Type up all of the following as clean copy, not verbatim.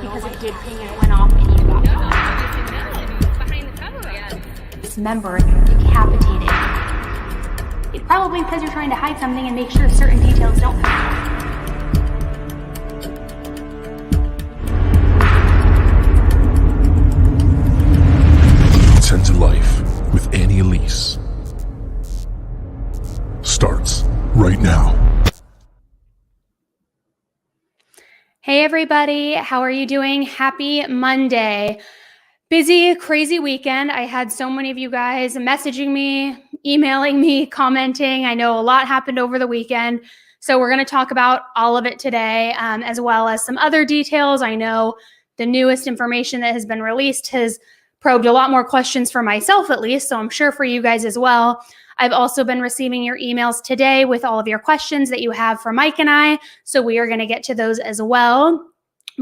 because it did ping and it went off and you got this member decapitated. It's probably because you're trying to hide something and make sure certain details don't come out. 10 to Life with Elise starts right now. Hey everybody, how are you doing? Happy Monday. Busy, crazy weekend. I had so many of you guys messaging me, emailing me, commenting. I know a lot happened over the weekend. So we're going to talk about all of it today, as well as some other details. I know the newest information that has been released has probed a lot more questions for myself, at least, so I'm sure for you guys as well. I've also been receiving your emails today with all of your questions that you have for Mike and I, so we are going to get to those as well.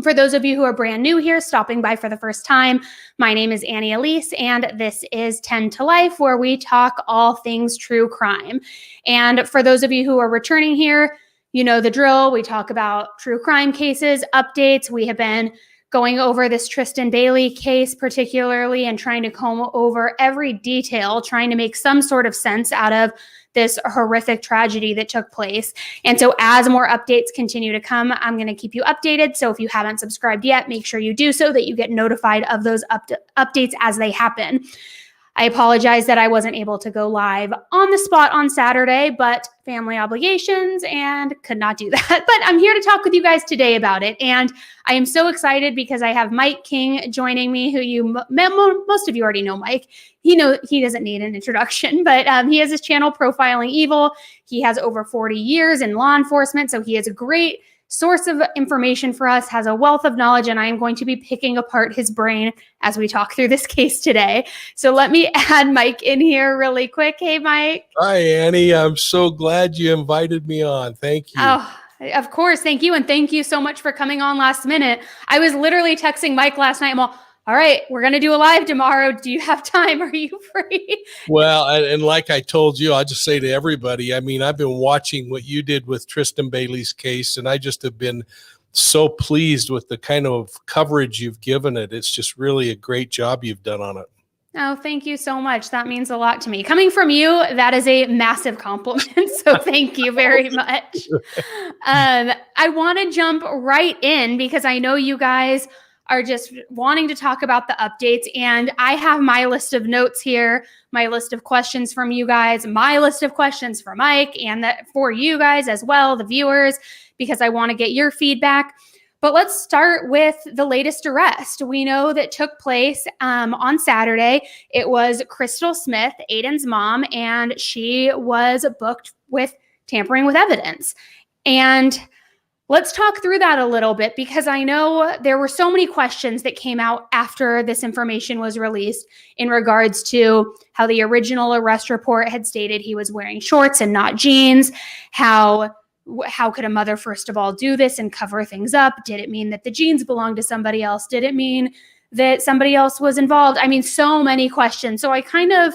For those of you who are brand new here, stopping by for the first time, my name is Elise, and this is 10 to Life, where we talk all things true crime. And for those of you who are returning here, you know the drill. We talk about true crime cases, updates. We have been going over this Tristyn Bailey case particularly and trying to comb over every detail, trying to make some sort of sense out of this horrific tragedy that took place. And so as more updates continue to come, I'm going to keep you updated. So if you haven't subscribed yet, make sure you do so that you get notified of those updates as they happen. I apologize that I wasn't able to go live on the spot on Saturday, but family obligations and could not do that. But I'm here to talk with you guys today about it. And I am so excited because I have Mike King joining me, who most of you already know Mike. He doesn't need an introduction, but he has his channel Profiling Evil. He has over 40 years in law enforcement, so he is a great source of information for us, has a wealth of knowledge, and I am going to be picking apart his brain as we talk through this case today. So let me add Mike in here really quick. Hey, Mike. Hi, Annie. I'm so glad you invited me on. Thank you. Oh, of course. Thank you. And thank you so much for coming on last minute. I was literally texting Mike last night. I'm all right, we're going to do a live tomorrow. Do you have time? Are you free? Well, and like I told you, I'll just say to everybody, I mean, I've been watching what you did with Tristyn Bailey's case, and I just have been so pleased with the kind of coverage you've given it. It's just really a great job you've done on it. Oh, thank you so much. That means a lot to me. Coming from you, that is a massive compliment. So thank you very much. I want to jump right in because I know you guys are just wanting to talk about the updates. And I have my list of notes here, my list of questions from you guys, my list of questions for Mike, and that for you guys as well, the viewers, because I want to get your feedback. But let's start with the latest arrest. We know that took place on Saturday. It was Crystal Smith, Aiden's mom, and she was booked with tampering with evidence. And let's talk through that a little bit because I know there were so many questions that came out after this information was released in regards to how the original arrest report had stated he was wearing shorts and not jeans. How could a mother, first of all, do this and cover things up? Did it mean that the jeans belonged to somebody else? Did it mean that somebody else was involved? I mean, so many questions. So I kind of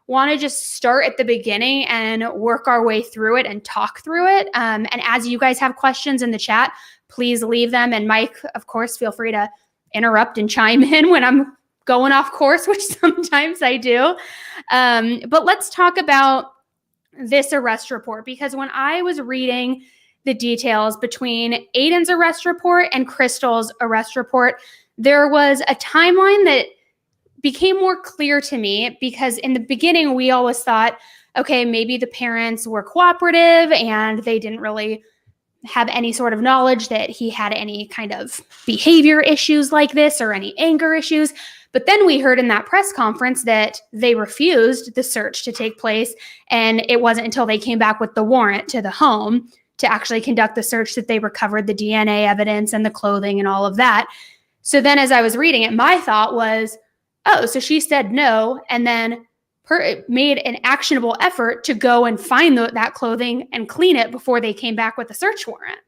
want to just start at the beginning and work our way through it and talk through it. And as you guys have questions in the chat, please leave them. And Mike, of course, feel free to interrupt and chime in when I'm going off course, which sometimes I do. But let's talk about this arrest report, because when I was reading the details between Aiden's arrest report and Crystal's arrest report, there was a timeline that became more clear to me, because in the beginning, we always thought, okay, maybe the parents were cooperative and they didn't really have any sort of knowledge that he had any kind of behavior issues like this or any anger issues. But then we heard in that press conference that they refused the search to take place. And it wasn't until they came back with the warrant to the home to actually conduct the search that they recovered the DNA evidence and the clothing and all of that. So then as I was reading it, my thought was, oh, so she said no, and then made an actionable effort to go and find that clothing and clean it before they came back with a search warrant.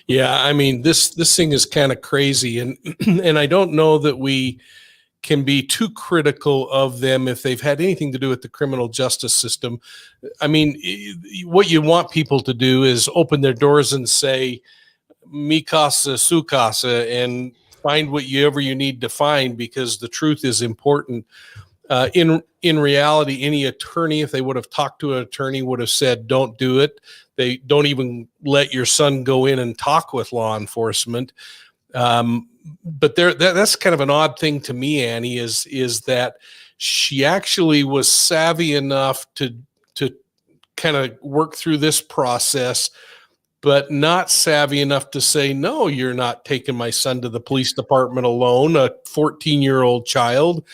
Yeah, I mean, this thing is kind of crazy, and I don't know that we can be too critical of them if they've had anything to do with the criminal justice system. I mean, what you want people to do is open their doors and say, mi casa, su casa, and find whatever you need to find, because the truth is important. In reality, any attorney, if they would have talked to an attorney, would have said, don't do it. They don't even let your son go in and talk with law enforcement. But that's kind of an odd thing to me, Annie, is that she actually was savvy enough to kind of work through this process, but not savvy enough to say, no, you're not taking my son to the police department alone, a 14-year-old child.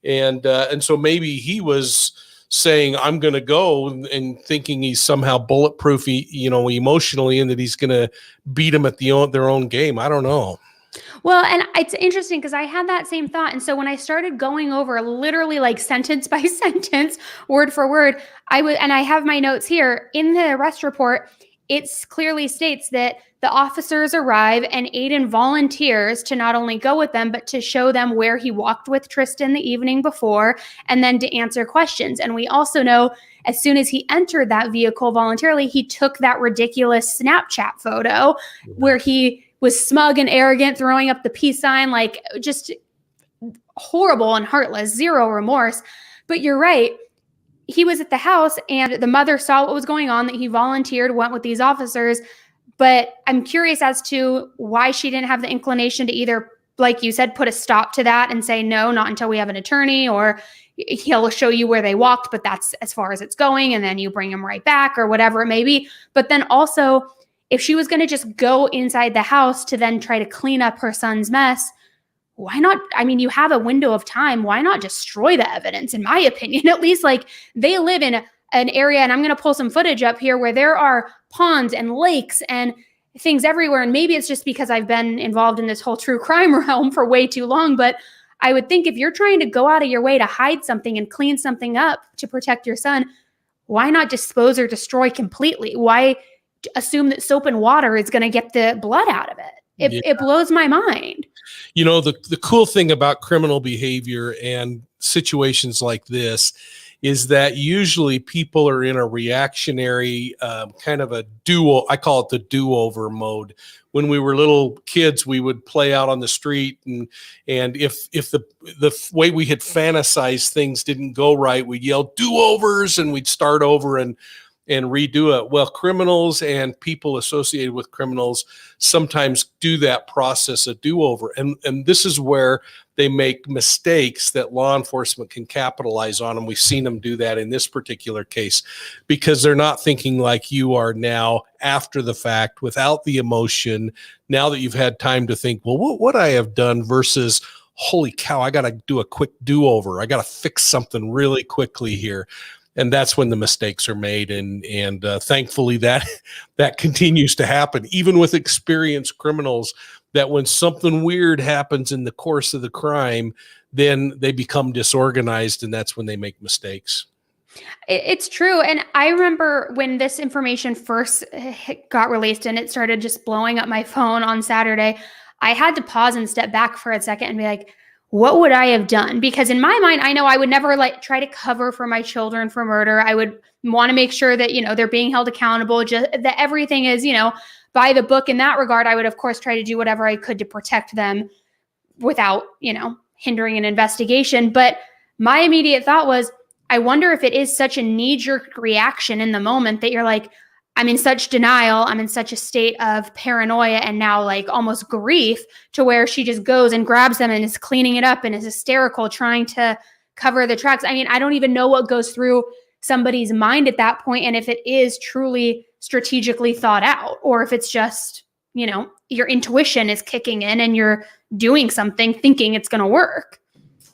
And so maybe he was saying, I'm going to go, and thinking he's somehow bulletproof, emotionally, and that he's going to beat them at their own game. I don't know. Well, and it's interesting because I had that same thought. And so when I started going over literally like sentence by sentence, word for word, and I have my notes here in the arrest report, it clearly states that the officers arrive and Aiden volunteers to not only go with them, but to show them where he walked with Tristyn the evening before, and then to answer questions. And we also know as soon as he entered that vehicle voluntarily, he took that ridiculous Snapchat photo where he was smug and arrogant, throwing up the peace sign, like just horrible and heartless, zero remorse. But you're right. He was at the house and the mother saw what was going on, that he volunteered, went with these officers. But I'm curious as to why she didn't have the inclination to either, like you said, put a stop to that and say, no, not until we have an attorney, or he'll show you where they walked, but that's as far as it's going. And then you bring him right back, or whatever it may be. But then also, if she was going to just go inside the house to then try to clean up her son's mess, why not? I mean, you have a window of time. Why not destroy the evidence? In my opinion, at least, like, they live in an area, and I'm going to pull some footage up here where there are ponds and lakes and things everywhere. And maybe it's just because I've been involved in this whole true crime realm for way too long. But I would think if you're trying to go out of your way to hide something and clean something up to protect your son, why not dispose or destroy completely? Why assume that soap and water is going to get the blood out of it? It blows my mind. The cool thing about criminal behavior and situations like this is that usually people are in a reactionary kind of a I call it the do-over mode. When we were little kids, we would play out on the street, and if the way we had fantasized things didn't go right, we'd yell do-overs, and we'd start over and redo it. Well, criminals and people associated with criminals sometimes do that process, a do-over. And this is where they make mistakes that law enforcement can capitalize on. And we've seen them do that in this particular case, because they're not thinking like you are now after the fact, without the emotion, now that you've had time to think, well, what would I have done, versus, holy cow, I got to do a quick do-over. I got to fix something really quickly here. And that's when the mistakes are made. And thankfully that continues to happen, even with experienced criminals, that when something weird happens in the course of the crime, then they become disorganized, and that's when they make mistakes. It's true. And I remember when this information first got released and it started just blowing up my phone on Saturday, I had to pause and step back for a second and be like, what would I have done? Because in my mind, I know I would never try to cover for my children for murder. I would want to make sure that, they're being held accountable, just that everything is, by the book in that regard. I would, of course, try to do whatever I could to protect them without, hindering an investigation. But my immediate thought was, I wonder if it is such a knee-jerk reaction in the moment that you're like, I'm in such denial, I'm in such a state of paranoia and now almost grief, to where she just goes and grabs them and is cleaning it up and is hysterical, trying to cover the tracks. I mean, I don't even know what goes through somebody's mind at that point, and if it is truly strategically thought out, or if it's just, your intuition is kicking in and you're doing something thinking it's going to work.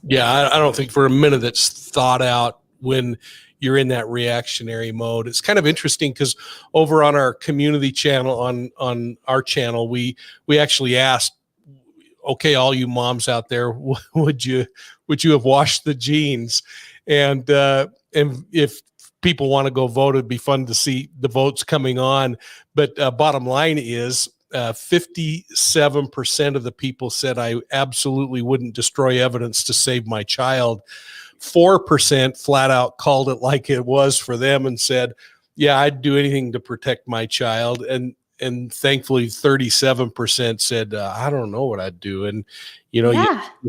Yeah, I don't think for a minute that's thought out when you're in that reactionary mode. It's kind of interesting because over on our community channel, on our channel, we actually asked, okay, all you moms out there, would you have washed the jeans? And if people want to go vote, it'd be fun to see the votes coming on. But bottom line is 57% of the people said I absolutely wouldn't destroy evidence to save my child. 4% flat out called it like it was for them and said, yeah, I'd do anything to protect my child. And and thankfully 37% said, I don't know what I'd do. And, you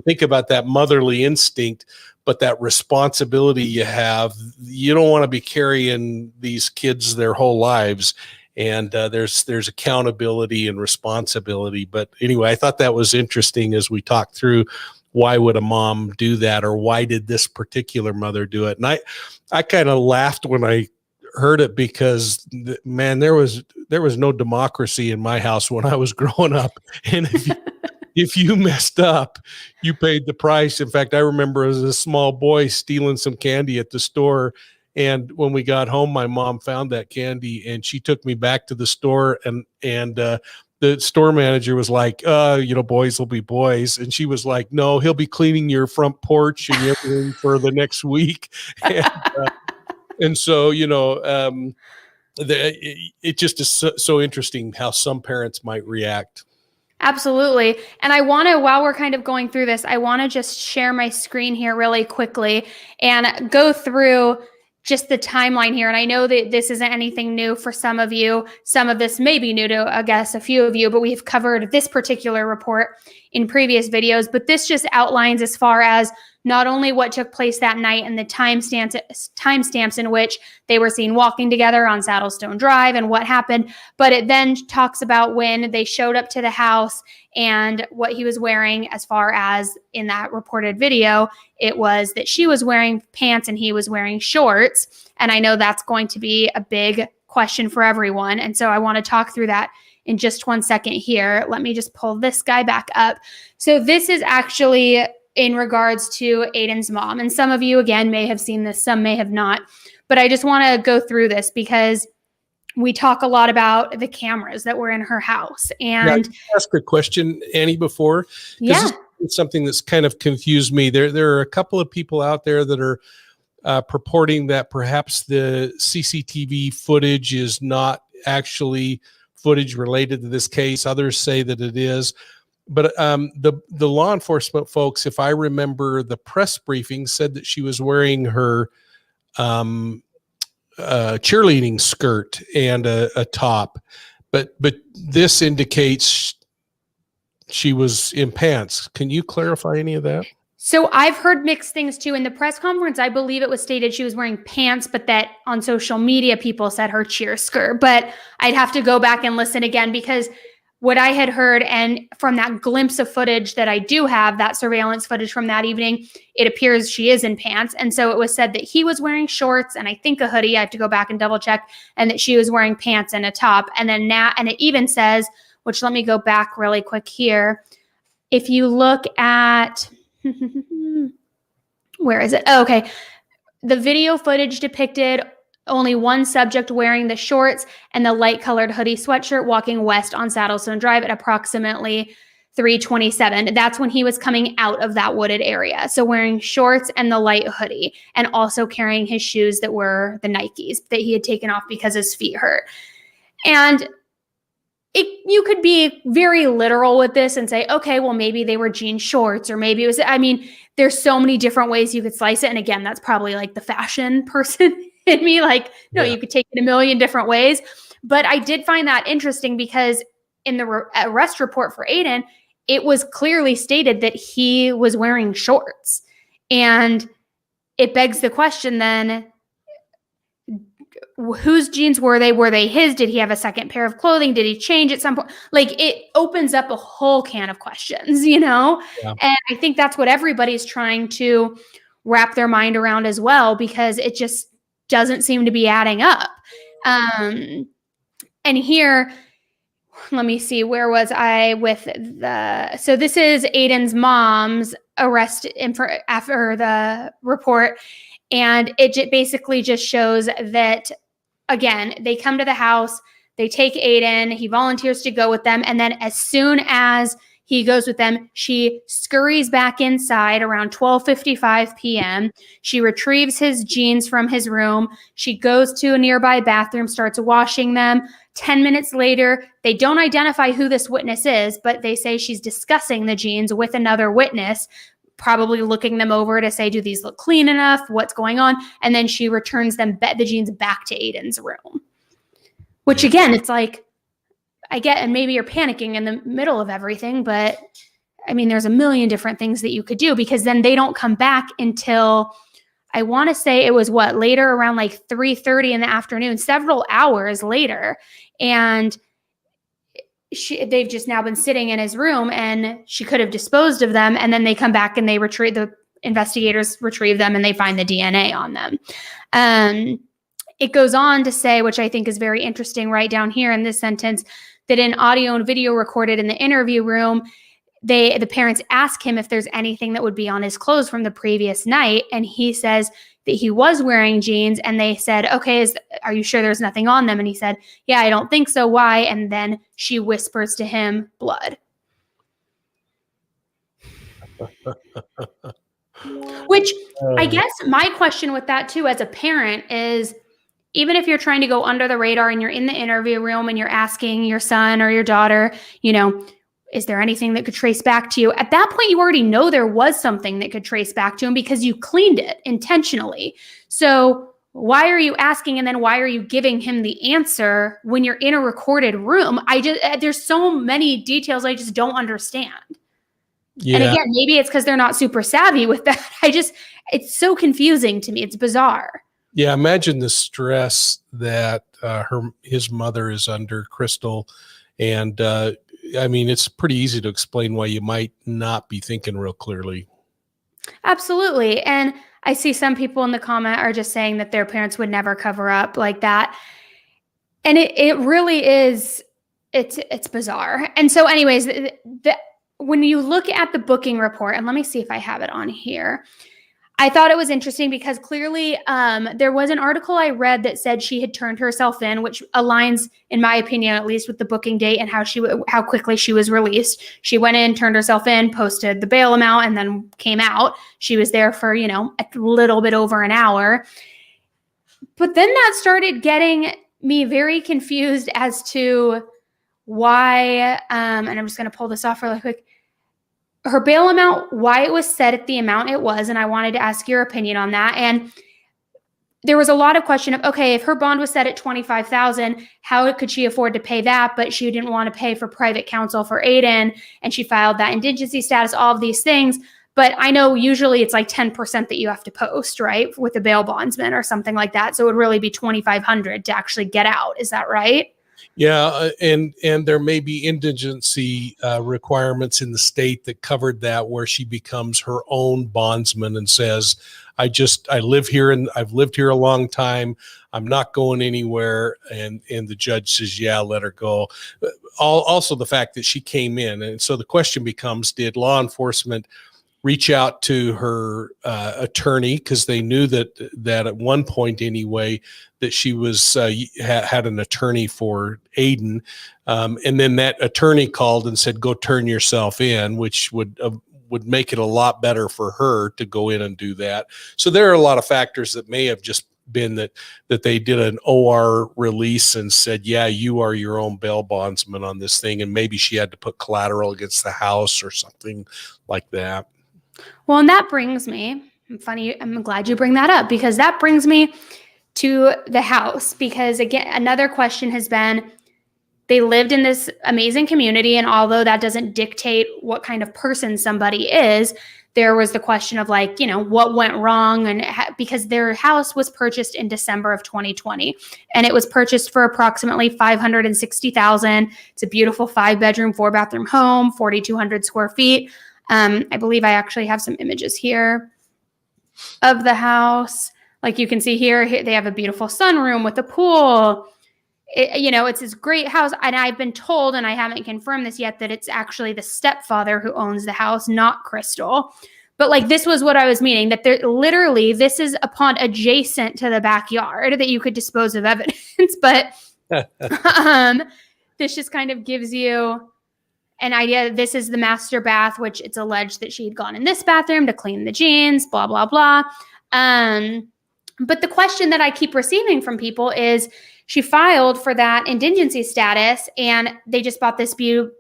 think about that motherly instinct, but that responsibility you have, you don't want to be carrying these kids their whole lives. And there's accountability and responsibility. But anyway, I thought that was interesting as we talked through why would a mom do that, or why did this particular mother do it? And I kind of laughed when I heard it, because man, there was no democracy in my house when I was growing up. And if you messed up, you paid the price. In fact, I remember as a small boy stealing some candy at the store. And when we got home, my mom found that candy and she took me back to the store, and the store manager was like, boys will be boys. And she was like, no, he'll be cleaning your front porch and everything for the next week. And so, it just is so interesting how some parents might react. Absolutely. And I want to, while we're kind of going through this, I want to just share my screen here really quickly and go through just the timeline here. And I know that this isn't anything new for some of you. Some of this may be new to, I guess, a few of you, but we've covered this particular report in previous videos. But this just outlines as far as not only what took place that night and the timestamps in which they were seen walking together on Saddlestone Drive and what happened, but it then talks about when they showed up to the house and what he was wearing. As far as in that reported video, it was that she was wearing pants and he was wearing shorts. And I know that's going to be a big question for everyone. And so I want to talk through that in just 1 second here. Let me just pull this guy back up. So this is actually in regards to Aiden's mom. And some of you, again, may have seen this, some may have not. But I just want to go through this because we talk a lot about the cameras that were in her house. And I asked a question, Annie, before. Yeah. It's something that's kind of confused me. There are a couple of people out there that are purporting that perhaps the CCTV footage is not actually footage related to this case. Others say that it is. But the law enforcement folks, if I remember the press briefing, said that she was wearing her cheerleading skirt and a top. But this indicates she was in pants. Can you clarify any of that? So I've heard mixed things too. In the press conference, I believe it was stated she was wearing pants, but that on social media, people said her cheer skirt. But I'd have to go back and listen again, because what I had heard, and from that glimpse of footage that I do have, that surveillance footage from that evening, it appears she is in pants. And so it was said that he was wearing shorts and I think a hoodie. I have to go back and double check, and that she was wearing pants and a top. And then now, and it even says, which let me go back really quick here. If you look at, where is it? Oh, okay. The video footage depicted only one subject wearing the shorts and the light colored hoodie sweatshirt walking west on Saddlestone Drive at approximately 3:27. That's when he was coming out of that wooded area. So wearing shorts and the light hoodie, and also carrying his shoes that were the Nikes that he had taken off because his feet hurt. And you could be very literal with this and say, okay, well, maybe they were jean shorts, or maybe it was, there's so many different ways you could slice it. And again, that's probably like the fashion person in me. Like, no, You could take it a million different ways. But I did find that interesting because in the arrest report for Aiden, it was clearly stated that he was wearing shorts. And it begs the question then, whose jeans were they? Were they his? Did he have a second pair of clothing? Did he change at some point? Like, it opens up a whole can of questions, Yeah. And I think that's what everybody's trying to wrap their mind around as well, because it just doesn't seem to be adding up. And here, let me see, where was I with so this is Aiden's mom's arrest after the report. And it basically just shows that, again, they come to the house, they take Aiden, he volunteers to go with them. And then as soon as he goes with them, she scurries back inside around 12:55 p.m. She retrieves his jeans from his room. She goes to a nearby bathroom, starts washing them. 10 minutes later, they don't identify who this witness is, but they say she's discussing the jeans with another witness, probably looking them over to say, do these look clean enough? What's going on? And then she returns the jeans back to Aiden's room. Which again, it's like, I get, and maybe you're panicking in the middle of everything, but I mean, there's a million different things that you could do, because then they don't come back until, I want to say it was later, around like 3:30 in the afternoon, several hours later. And they've just now been sitting in his room, and she could have disposed of them. And then they come back and the investigators retrieve them, and they find the DNA on them. It goes on to say, which I think is very interesting right down here in this sentence, that in audio and video recorded in the interview room, the parents ask him if there's anything that would be on his clothes from the previous night. And he says that he was wearing jeans, and they said, okay, are you sure there's nothing on them? And he said, yeah, I don't think so. Why? And then she whispers to him, blood. Which I guess my question with that too, as a parent, is even if you're trying to go under the radar and you're in the interview room and you're asking your son or your daughter, is there anything that could trace back to you? At that point, you already know there was something that could trace back to him, because you cleaned it intentionally. So why are you asking, and then why are you giving him the answer when you're in a recorded room? There's so many details I just don't understand. Yeah. And again, maybe it's because they're not super savvy with that. It's so confusing to me. It's bizarre. Yeah, imagine the stress that his mother is under, Crystal. And I mean, it's pretty easy to explain why you might not be thinking real clearly. Absolutely. And I see some people in the comment are just saying that their parents would never cover up like that. And it really is, it's bizarre. And so anyways, when you look at the booking report, and let me see if I have it on here, I thought it was interesting because clearly there was an article I read that said she had turned herself in, which aligns, in my opinion, at least with the booking date and how quickly she was released. She went in, turned herself in, posted the bail amount, and then came out. She was there for, a little bit over an hour. But then that started getting me very confused as to why, and I'm just going to pull this off really quick, her bail amount, why it was set at the amount it was. And I wanted to ask your opinion on that. And there was a lot of question of, okay, if her bond was set at $25,000, how could she afford to pay that? But she didn't want to pay for private counsel for Aiden, and she filed that indigency status, all of these things. But I know usually it's like 10% that you have to post, right, with a bail bondsman or something like that. So it would really be $2,500 to actually get out. Is that right? Yeah, and there may be indigency requirements in the state that covered that, where she becomes her own bondsman and says, I live here, and I've lived here a long time. I'm not going anywhere. And the judge says, yeah, let her go. Also the fact that she came in. And so the question becomes, did law enforcement reach out to her attorney, because they knew that at one point anyway that she was had an attorney for Aiden, and then that attorney called and said, go turn yourself in, which would make it a lot better for her to go in and do that. So there are a lot of factors that may have just been that they did an OR release and said, yeah, you are your own bail bondsman on this thing, and maybe she had to put collateral against the house or something like that. Well, and that brings me, I'm glad you bring that up, because that brings me to the house. Because again, another question has been, they lived in this amazing community, and although that doesn't dictate what kind of person somebody is, there was the question of what went wrong, and because their house was purchased in December of 2020, and it was purchased for approximately $560,000. It's a beautiful 5-bedroom, 4-bathroom home, 4,200 square feet. I believe I actually have some images here of the house. Like you can see here, they have a beautiful sunroom with a pool. It's this great house. And I've been told, and I haven't confirmed this yet, that it's actually the stepfather who owns the house, not Crystal. But this was what I was meaning, that this is a pond adjacent to the backyard that you could dispose of evidence. But this just kind of gives you an idea. This is the master bath, which it's alleged that she had gone in this bathroom to clean the jeans, blah, blah, blah. But the question that I keep receiving from people is, she filed for that indigency status, and they just bought this big,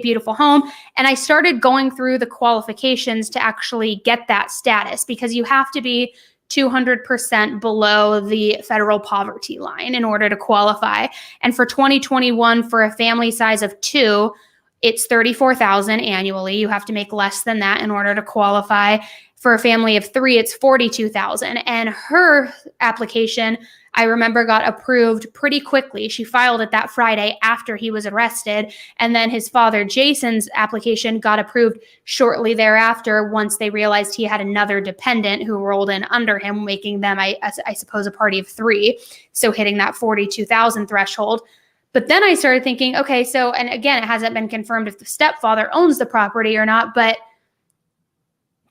beautiful home. And I started going through the qualifications to actually get that status, because you have to be 200% below the federal poverty line in order to qualify. And for 2021, for a family size of 2, it's $34,000 annually. You have to make less than that in order to qualify. For a family of 3, it's $42,000. And her application, I remember, got approved pretty quickly. She filed it that Friday after he was arrested. And then his father, Jason's application, got approved shortly thereafter once they realized he had another dependent who rolled in under him, making them, I suppose, a party of 3. So hitting that $42,000 threshold. But then I started thinking, okay, so, and again, it hasn't been confirmed if the stepfather owns the property or not, but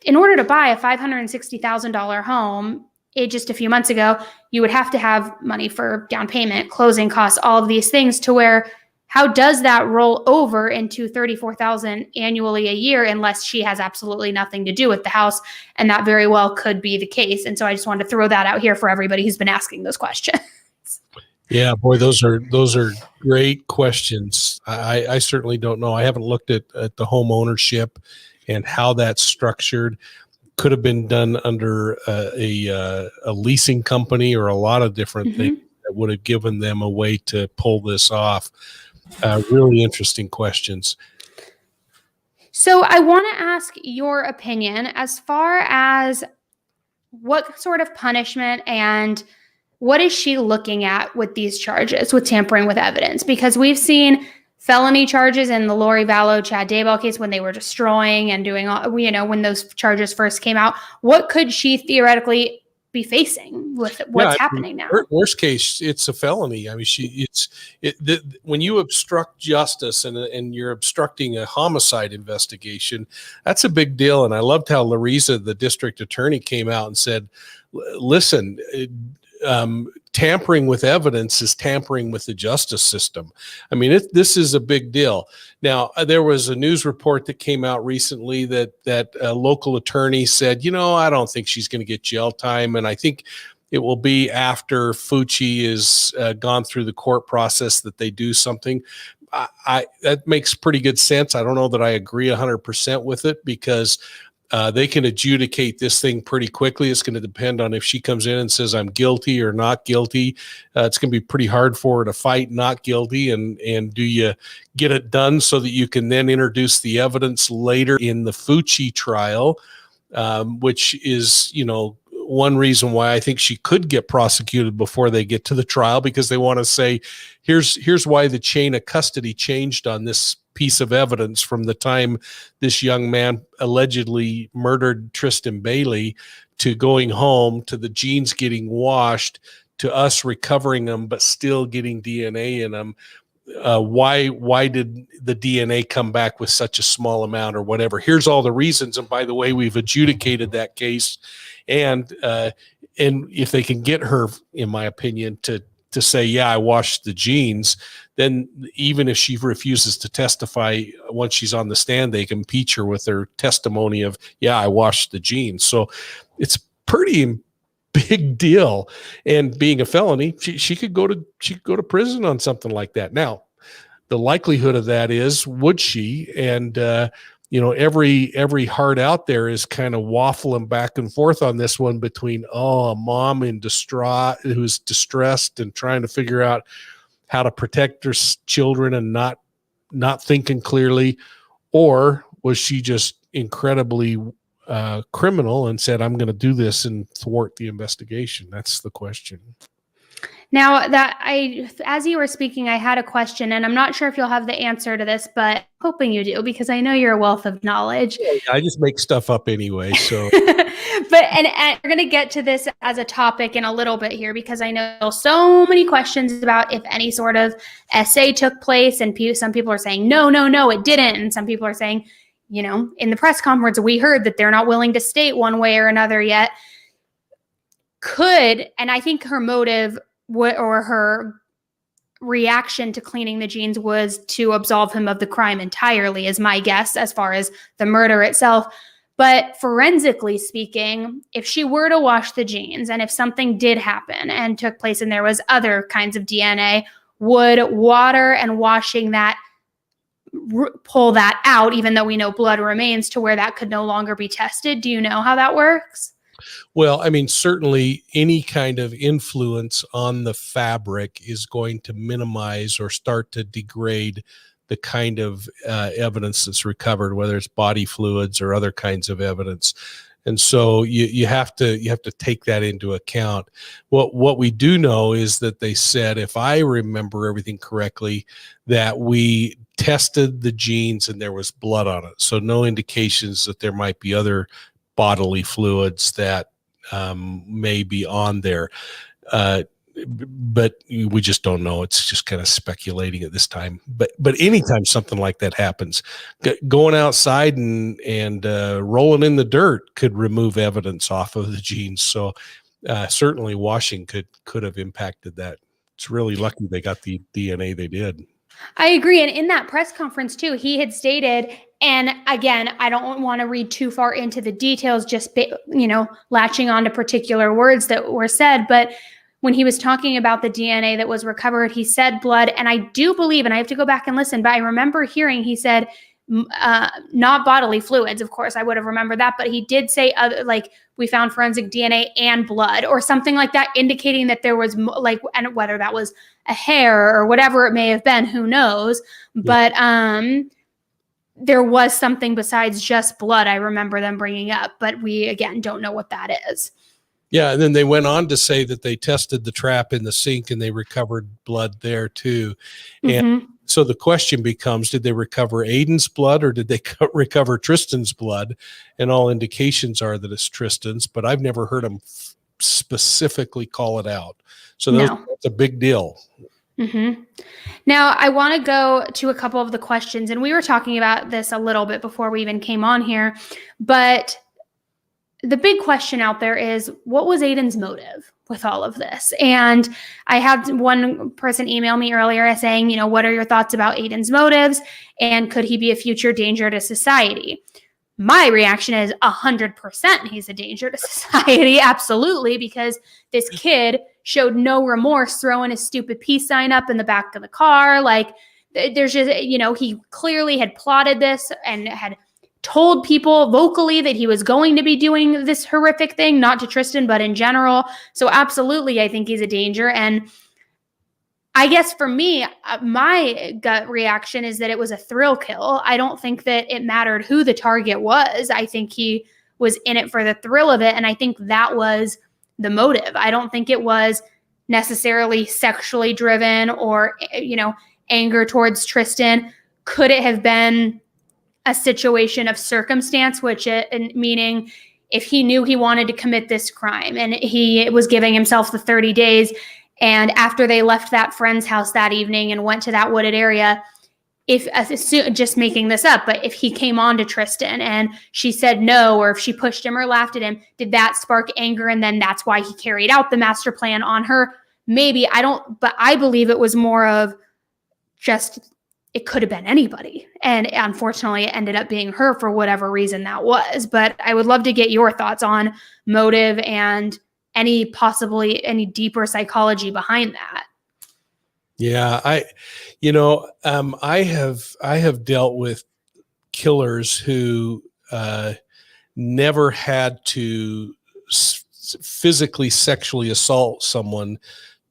in order to buy a $560,000 home, just a few months ago, you would have to have money for down payment, closing costs, all of these things, to where, how does that roll over into $34,000 annually a year unless she has absolutely nothing to do with the house? And that very well could be the case. And so I just wanted to throw that out here for everybody who's been asking those questions. Yeah, boy, those are great questions. I certainly don't know. I haven't looked at the home ownership and how that's structured. Could have been done under a leasing company or a lot of different things that would have given them a way to pull this off. Really interesting questions. So I want to ask your opinion as far as what sort of punishment and what is she looking at with these charges, with tampering with evidence? Because we've seen felony charges in the Lori Vallow, Chad Daybell case when they were destroying and doing all, when those charges first came out. What could she theoretically be facing with what's happening now? Worst case, it's a felony. I mean, when you obstruct justice and you're obstructing a homicide investigation, that's a big deal. And I loved how Larissa, the district attorney, came out and said, listen, tampering with evidence is tampering with the justice system. I mean, this is a big deal. Now, there was a news report that came out recently that a local attorney said, I don't think she's going to get jail time. And I think it will be after Fucci is gone through the court process that they do something. That makes pretty good sense. I don't know that I agree 100% with it, because they can adjudicate this thing pretty quickly. It's going to depend on if she comes in and says, I'm guilty or not guilty. It's going to be pretty hard for her to fight not guilty. And do you get it done so that you can then introduce the evidence later in the Fucci trial, which is, one reason why I think she could get prosecuted before they get to the trial, because they want to say, here's why the chain of custody changed on this piece of evidence from the time this young man allegedly murdered Tristyn Bailey to going home, to the jeans getting washed, to us recovering them but still getting DNA in them. Why did the DNA come back with such a small amount or whatever? Here's all the reasons. And by the way, we've adjudicated that case. And if they can get her, in my opinion, to say, yeah, I washed the jeans, then even if she refuses to testify once she's on the stand, they can impeach her with her testimony of, yeah, I washed the jeans. So it's pretty big deal. And being a felony, she could go to prison on something like that. Now, the likelihood of that is, would she? And every heart out there is kind of waffling back and forth on this one between, a mom in distraught who's distressed and trying to figure out how to protect her children and not thinking clearly, or was she just incredibly criminal and said, I'm going to do this and thwart the investigation? That's the question. Now, as you were speaking, I had a question, and I'm not sure if you'll have the answer to this, but I'm hoping you do, because I know you're a wealth of knowledge. Yeah, I just make stuff up anyway. So, and we're going to get to this as a topic in a little bit here, because I know so many questions about if any sort of essay took place, and some people are saying, no, it didn't. And some people are saying, in the press conference, we heard that they're not willing to state one way or another yet. And I think her motive or her reaction to cleaning the jeans was to absolve him of the crime entirely, is my guess, as far as the murder itself. But forensically speaking, if she were to wash the jeans, and if something did happen and took place and there was other kinds of DNA, would water and washing that pull that out, even though we know blood remains, to where that could no longer be tested? Do you know how that works? Well, I mean, certainly any kind of influence on the fabric is going to minimize or start to degrade the kind of evidence that's recovered, whether it's body fluids or other kinds of evidence. And so you have to take that into account. What we do know is that they said, if I remember everything correctly, that we tested the genes and there was blood on it. So no indications that there might be other bodily fluids that may be on there. But we just don't know. It's just kind of speculating at this time. But anytime something like that happens, going outside and rolling in the dirt could remove evidence off of the genes. So certainly washing could have impacted that. It's really lucky they got the DNA they did. I agree. And in that press conference too, he had stated, and again, I don't want to read too far into the details, just, latching on to particular words that were said, but when he was talking about the DNA that was recovered, he said blood. And I do believe, and I have to go back and listen, but I remember hearing he said not bodily fluids. Of course, I would have remembered that, but he did say like we found forensic DNA and blood or something like that, indicating that there was and whether that was a hair or whatever it may have been, who knows? Yeah. But there was something besides just blood. I remember them bringing up, but we again don't know what that is. Yeah, and then they went on to say that they tested the trap in the sink and they recovered blood there too. And so the question becomes, did they recover Aiden's blood or did they recover Tristyn's blood? And all indications are that it's Tristyn's, but I've never heard them specifically call it out. So that's a big deal. Now, I want to go to a couple of the questions, and we were talking about this a little bit before we even came on here, but the big question out there is, what was Aiden's motive with all of this? And I had one person email me earlier saying, what are your thoughts about Aiden's motives? And could he be a future danger to society? My reaction is 100% he's a danger to society. Absolutely. Because this kid showed no remorse throwing his stupid peace sign up in the back of the car. Like there's just, he clearly had plotted this and had told people vocally that he was going to be doing this horrific thing, not to Tristyn, but in general. So absolutely, I think he's a danger. And I guess for me, my gut reaction is that it was a thrill kill. I don't think that it mattered who the target was. I think he was in it for the thrill of it. And I think that was the motive. I don't think it was necessarily sexually driven or, anger towards Tristyn. Could it have been a situation of circumstance, meaning if he knew he wanted to commit this crime and he was giving himself the 30 days, and after they left that friend's house that evening and went to that wooded area, just making this up, but if he came on to Tristyn and she said no, or if she pushed him or laughed at him, did that spark anger? And then that's why he carried out the master plan on her? Maybe. But I believe it was more of just, it could have been anybody. And unfortunately, it ended up being her for whatever reason that was. But I would love to get your thoughts on motive and any deeper psychology behind that. Yeah, I have dealt with killers who never had to physically sexually assault someone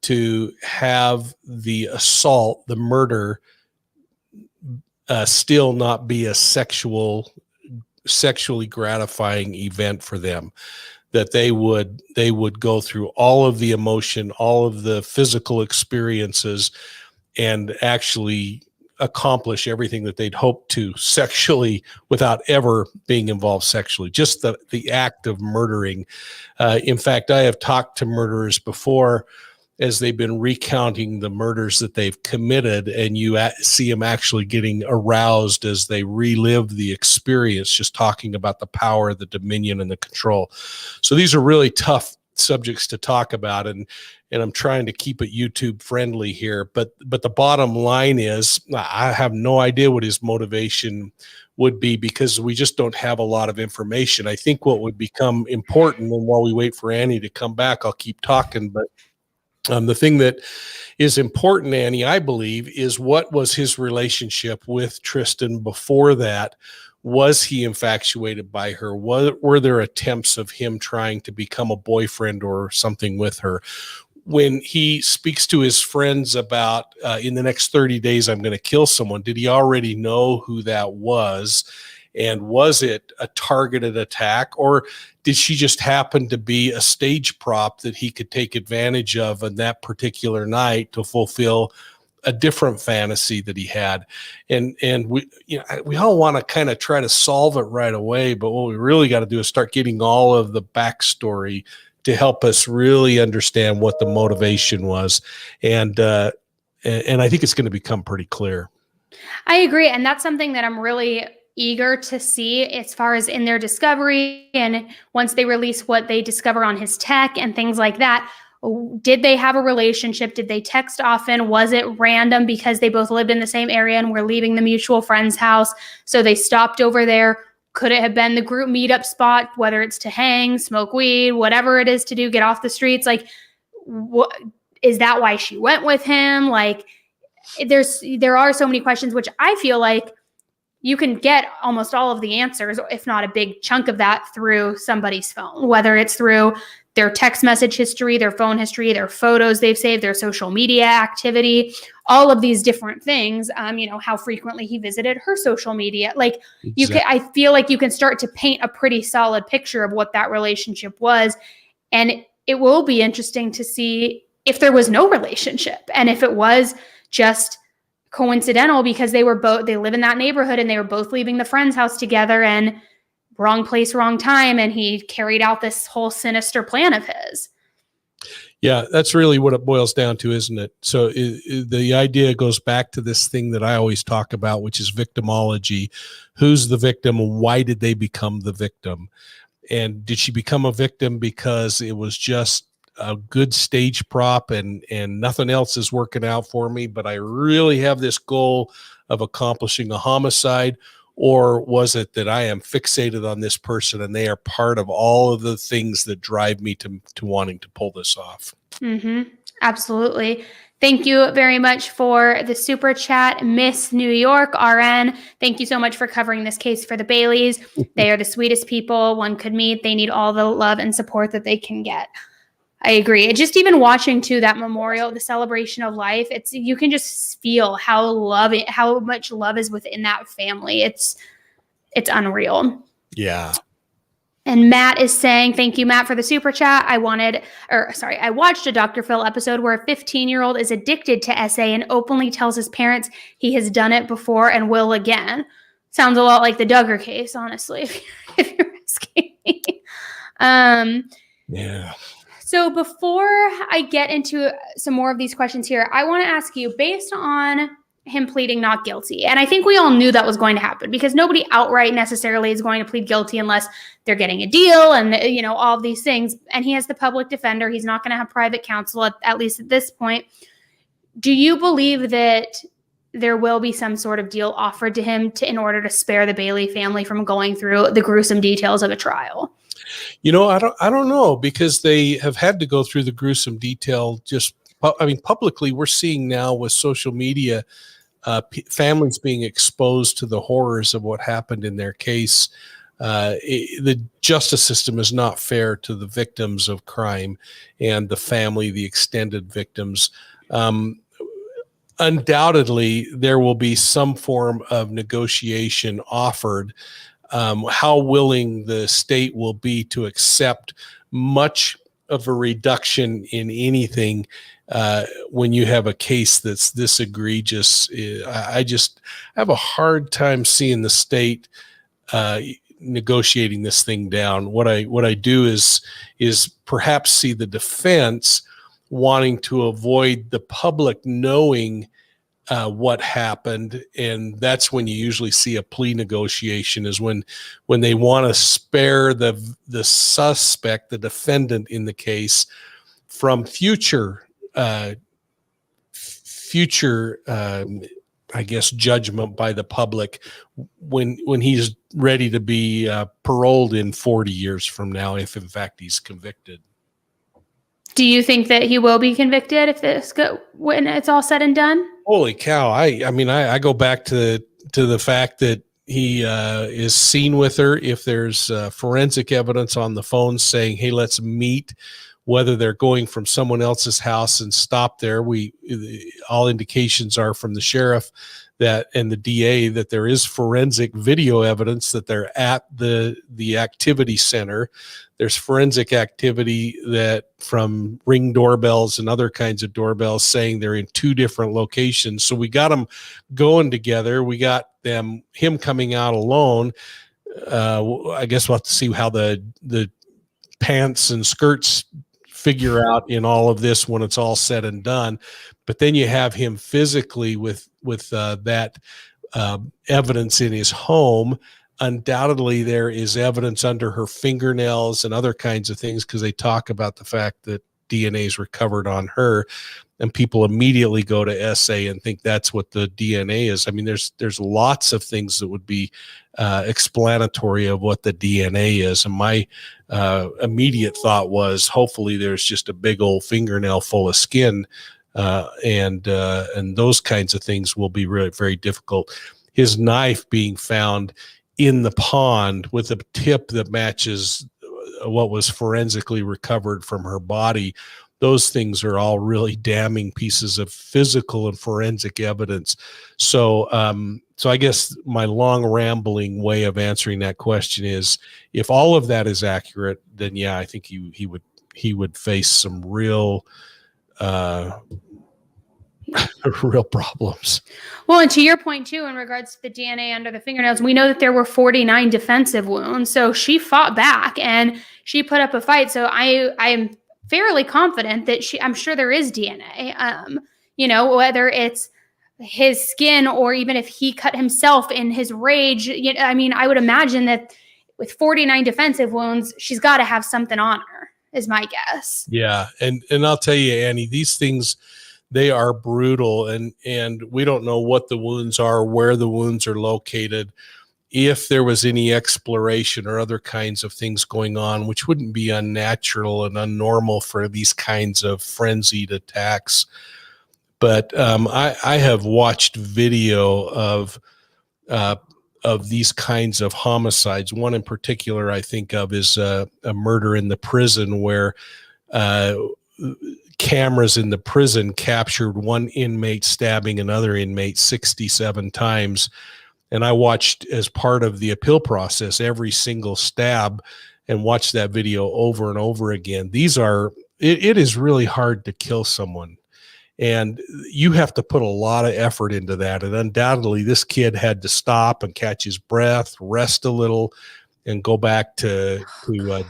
to have the assault, the murder, still not be a sexually gratifying event for them. That they would go through all of the emotion, all of the physical experiences, and actually accomplish everything that they'd hoped to sexually without ever being involved sexually. Just the act of murdering. In fact, I have talked to murderers before as they've been recounting the murders that they've committed, and you see them actually getting aroused as they relive the experience, just talking about the power, the dominion, and the control. So these are really tough subjects to talk about, and I'm trying to keep it YouTube friendly here. But the bottom line is, I have no idea what his motivation would be because we just don't have a lot of information. I think what would become important, and while we wait for Annie to come back, I'll keep talking, but The thing that is important, Annie, I believe, is what was his relationship with Tristyn before that? Was he infatuated by her? Were there attempts of him trying to become a boyfriend or something with her? When he speaks to his friends about in the next 30 days, I'm going to kill someone, did he already know who that was? And was it a targeted attack, or did she just happen to be a stage prop that he could take advantage of on that particular night to fulfill a different fantasy that he had? And we, we all want to kind of try to solve it right away, but what we really got to do is start getting all of the backstory to help us really understand what the motivation was. And I think it's going to become pretty clear. I agree. And that's something that I'm really eager to see as far as in their discovery. And once they release what they discover on his tech and things like that, did they have a relationship? Did they text often? Was it random because they both lived in the same area and were leaving the mutual friend's house, so they stopped over there? Could it have been the group meetup spot, whether it's to hang, smoke weed, whatever it is to do, get off the streets? Like, what is that why she went with him? Like, there are so many questions, which I feel like you can get almost all of the answers, if not a big chunk of that, through somebody's phone, whether it's through their text message history, their phone history, their photos they've saved, their social media activity, all of these different things. How frequently he visited her social media. Like, exactly. I feel like you can start to paint a pretty solid picture of what that relationship was. And it will be interesting to see if there was no relationship and if it was just coincidental because they live in that neighborhood and they were both leaving the friend's house together, and wrong place, wrong time. And he carried out this whole sinister plan of his. Yeah, that's really what it boils down to, isn't it? So the idea goes back to this thing that I always talk about, which is victimology. Who's the victim? Why did they become the victim? And did she become a victim because it was just a good stage prop and nothing else is working out for me, but I really have this goal of accomplishing a homicide? Or was it that I am fixated on this person and they are part of all of the things that drive me to wanting to pull this off? Mm-hmm. Absolutely. Thank you very much for the super chat, Miss New York RN. Thank you so much for covering this case for the Baileys. They are the sweetest people one could meet. They need all the love and support that they can get. I agree. Just even watching too that memorial, the celebration of life, you can just feel how much love is within that family. It's unreal. Yeah. And Matt is saying, thank you, Matt, for the super chat. I watched a Dr. Phil episode where a 15-year-old is addicted to SA and openly tells his parents he has done it before and will again. Sounds a lot like the Duggar case, honestly, if you're asking me. Yeah. So before I get into some more of these questions here, I want to ask you, based on him pleading not guilty, and I think we all knew that was going to happen because nobody outright necessarily is going to plead guilty unless they're getting a deal and, all of these things. And he has the public defender. He's not going to have private counsel, at least at this point. Do you believe that there will be some sort of deal offered to him in order to spare the Bailey family from going through the gruesome details of a trial? I don't know, because they have had to go through the gruesome detail. Publicly, we're seeing now with social media, families being exposed to the horrors of what happened in their case. The justice system is not fair to the victims of crime and the family, the extended victims. Undoubtedly, there will be some form of negotiation offered. How willing the state will be to accept much of a reduction in anything when you have a case that's this egregious. I have a hard time seeing the state negotiating this thing down. What I do is perhaps see the defense wanting to avoid the public knowing what happened, and that's when you usually see a plea negotiation, is when they want to spare the suspect, the defendant in the case, from future judgment by the public when he's ready to be paroled in 40 years from now, if in fact he's convicted. Do you think that he will be convicted when it's all said and done? Holy cow. I mean, I go back to the fact that he is seen with her. If there's forensic evidence on the phone saying, hey, let's meet, whether they're going from someone else's house and stop there, all indications are from the sheriff and the DA that there is forensic video evidence that they're at the activity center. There's forensic activity that from Ring doorbells and other kinds of doorbells saying they're in 2 different locations. So we got them going together. We got him coming out alone. I guess we'll have to see how the pants and skirts figure out in all of this when it's all said and done. But then you have him physically with that evidence in his home. Undoubtedly, there is evidence under her fingernails and other kinds of things, because they talk about the fact that DNA is recovered on her, and people immediately go to SA and think that's what the DNA is. I mean, there's lots of things that would be explanatory of what the DNA is. And my immediate thought was, hopefully there's just a big old fingernail full of skin, and those kinds of things will be really very difficult. His knife being found in the pond with a tip that matches what was forensically recovered from her body. Those things are all really damning pieces of physical and forensic evidence. So I guess my long rambling way of answering that question is, if all of that is accurate, then yeah, I think he would face some real real problems. Well, and to your point too, in regards to the DNA under the fingernails, we know that there were 49 defensive wounds. So she fought back and she put up a fight. So I am fairly confident that I'm sure there is DNA, whether it's his skin or even if he cut himself in his rage. I mean, I would imagine that with 49 defensive wounds, she's got to have something on her, is my guess. Yeah. And I'll tell you, Annie, these things, they are brutal, and we don't know what the wounds are, where the wounds are located, if there was any exploration or other kinds of things going on, which wouldn't be unnatural and unnormal for these kinds of frenzied attacks. But I have watched video of these kinds of homicides. One in particular I think of is a murder in the prison where cameras in the prison captured one inmate stabbing another inmate 67 times. And I watched, as part of the appeal process, every single stab and watched that video over and over again. It is really hard to kill someone, and you have to put a lot of effort into that. And undoubtedly this kid had to stop and catch his breath, rest a little, and go back to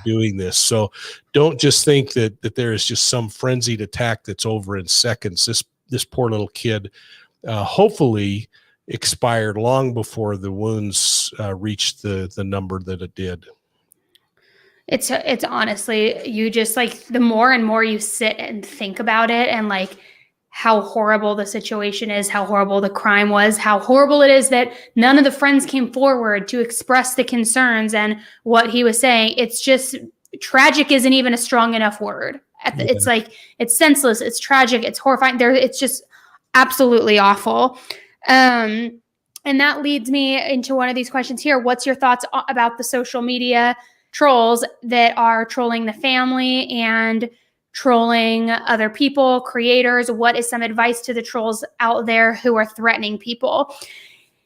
doing this. So don't just think that there is just some frenzied attack that's over in seconds. This poor little kid hopefully expired long before the wounds reached the number that it did. It's honestly, you just like, the more and more you sit and think about it and like how horrible the situation is, how horrible the crime was, how horrible it is that none of the friends came forward to express the concerns and what he was saying. It's just, tragic isn't even a strong enough word. It's like, it's senseless, it's tragic, it's horrifying. It's just absolutely awful. And that leads me into one of these questions here. What's your thoughts about the social media trolls that are trolling the family and trolling other people, creators? What is some advice to the trolls out there who are threatening people?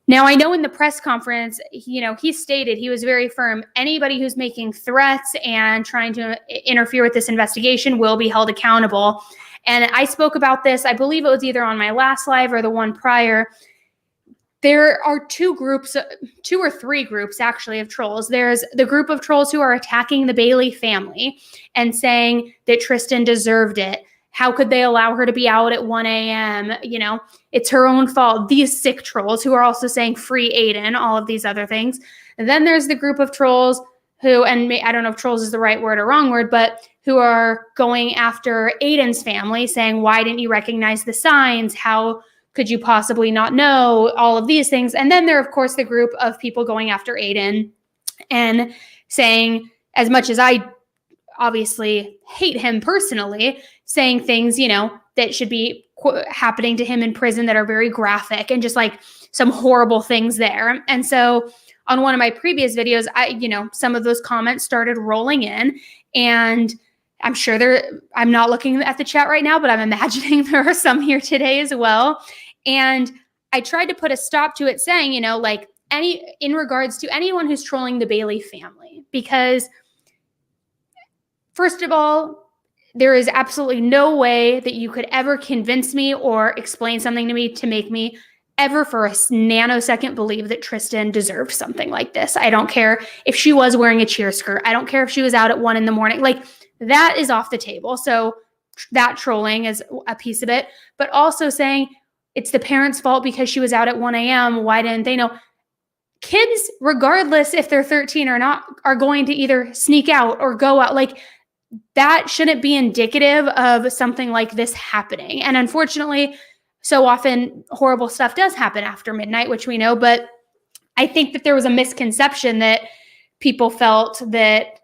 Now, I know in the press conference, he stated, he was very firm, anybody who's making threats and trying to interfere with this investigation will be held accountable. And I spoke about this, I believe it was either on my last live or the one prior. There are two or three groups actually of trolls. There's the group of trolls who are attacking the Bailey family and saying that Tristyn deserved it. How could they allow her to be out at 1 a.m.? It's her own fault. These sick trolls who are also saying free Aiden, all of these other things. And then there's the group of trolls who, and I don't know if trolls is the right word or wrong word, but who are going after Aiden's family saying, why didn't you recognize the signs? How could you possibly not know? All of these things. And then there are, of course, the group of people going after Aiden and saying, as much as I obviously hate him personally, saying things, that should be happening to him in prison that are very graphic and just like some horrible things there. And so on one of my previous videos, some of those comments started rolling in, and I'm sure I'm not looking at the chat right now, but I'm imagining there are some here today as well. And I tried to put a stop to it saying, in regards to anyone who's trolling the Bailey family, because first of all, there is absolutely no way that you could ever convince me or explain something to me to make me ever for a nanosecond believe that Tristyn deserved something like this. I don't care if she was wearing a cheer skirt. I don't care if she was out at 1 a.m. Like, that is off the table. So that trolling is a piece of it, but also saying it's the parents' fault because she was out at 1 a.m. Why didn't they know? Kids, regardless if they're 13 or not, are going to either sneak out or go out. Like, that shouldn't be indicative of something like this happening. And unfortunately, so often horrible stuff does happen after midnight, which we know. But I think that there was a misconception that people felt that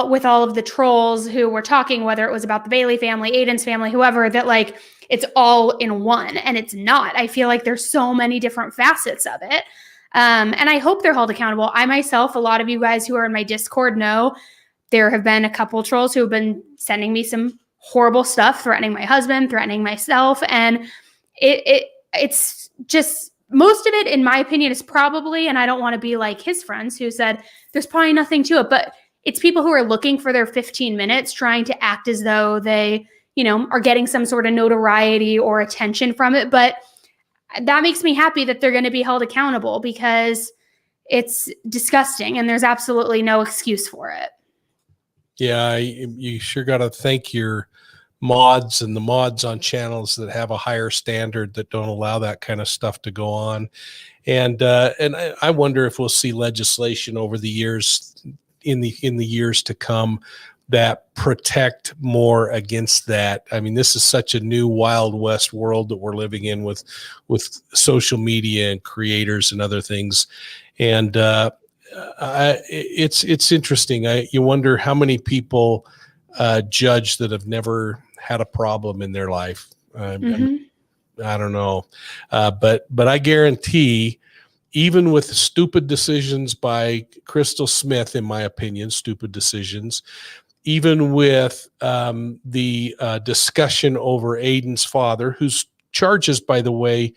with all of the trolls who were talking, whether it was about the Bailey family, Aiden's family, whoever, that like it's all in one, and it's not. I feel like there's so many different facets of it. And I hope they're held accountable. I myself, a lot of you guys who are in my Discord know, there have been a couple trolls who have been sending me some horrible stuff, threatening my husband, threatening myself. And it's just, most of it, in my opinion, is probably, and I don't want to be like his friends who said there's probably nothing to it, but it's people who are looking for their 15 minutes, trying to act as though they, are getting some sort of notoriety or attention from it. But that makes me happy that they're going to be held accountable, because it's disgusting and there's absolutely no excuse for it. Yeah, you sure got to thank your mods and the mods on channels that have a higher standard, that don't allow that kind of stuff to go on. And I wonder if we'll see legislation over the years, in the years to come, that protect more against that. I mean, this is such a new Wild West world that we're living in with social media and creators and other things. And it's interesting. You wonder how many people judge that have never had a problem in their life. I don't know, but I guarantee, even with stupid decisions by Crystal Smith, in my opinion, stupid decisions, even with the discussion over Aiden's father, whose charges, by the way,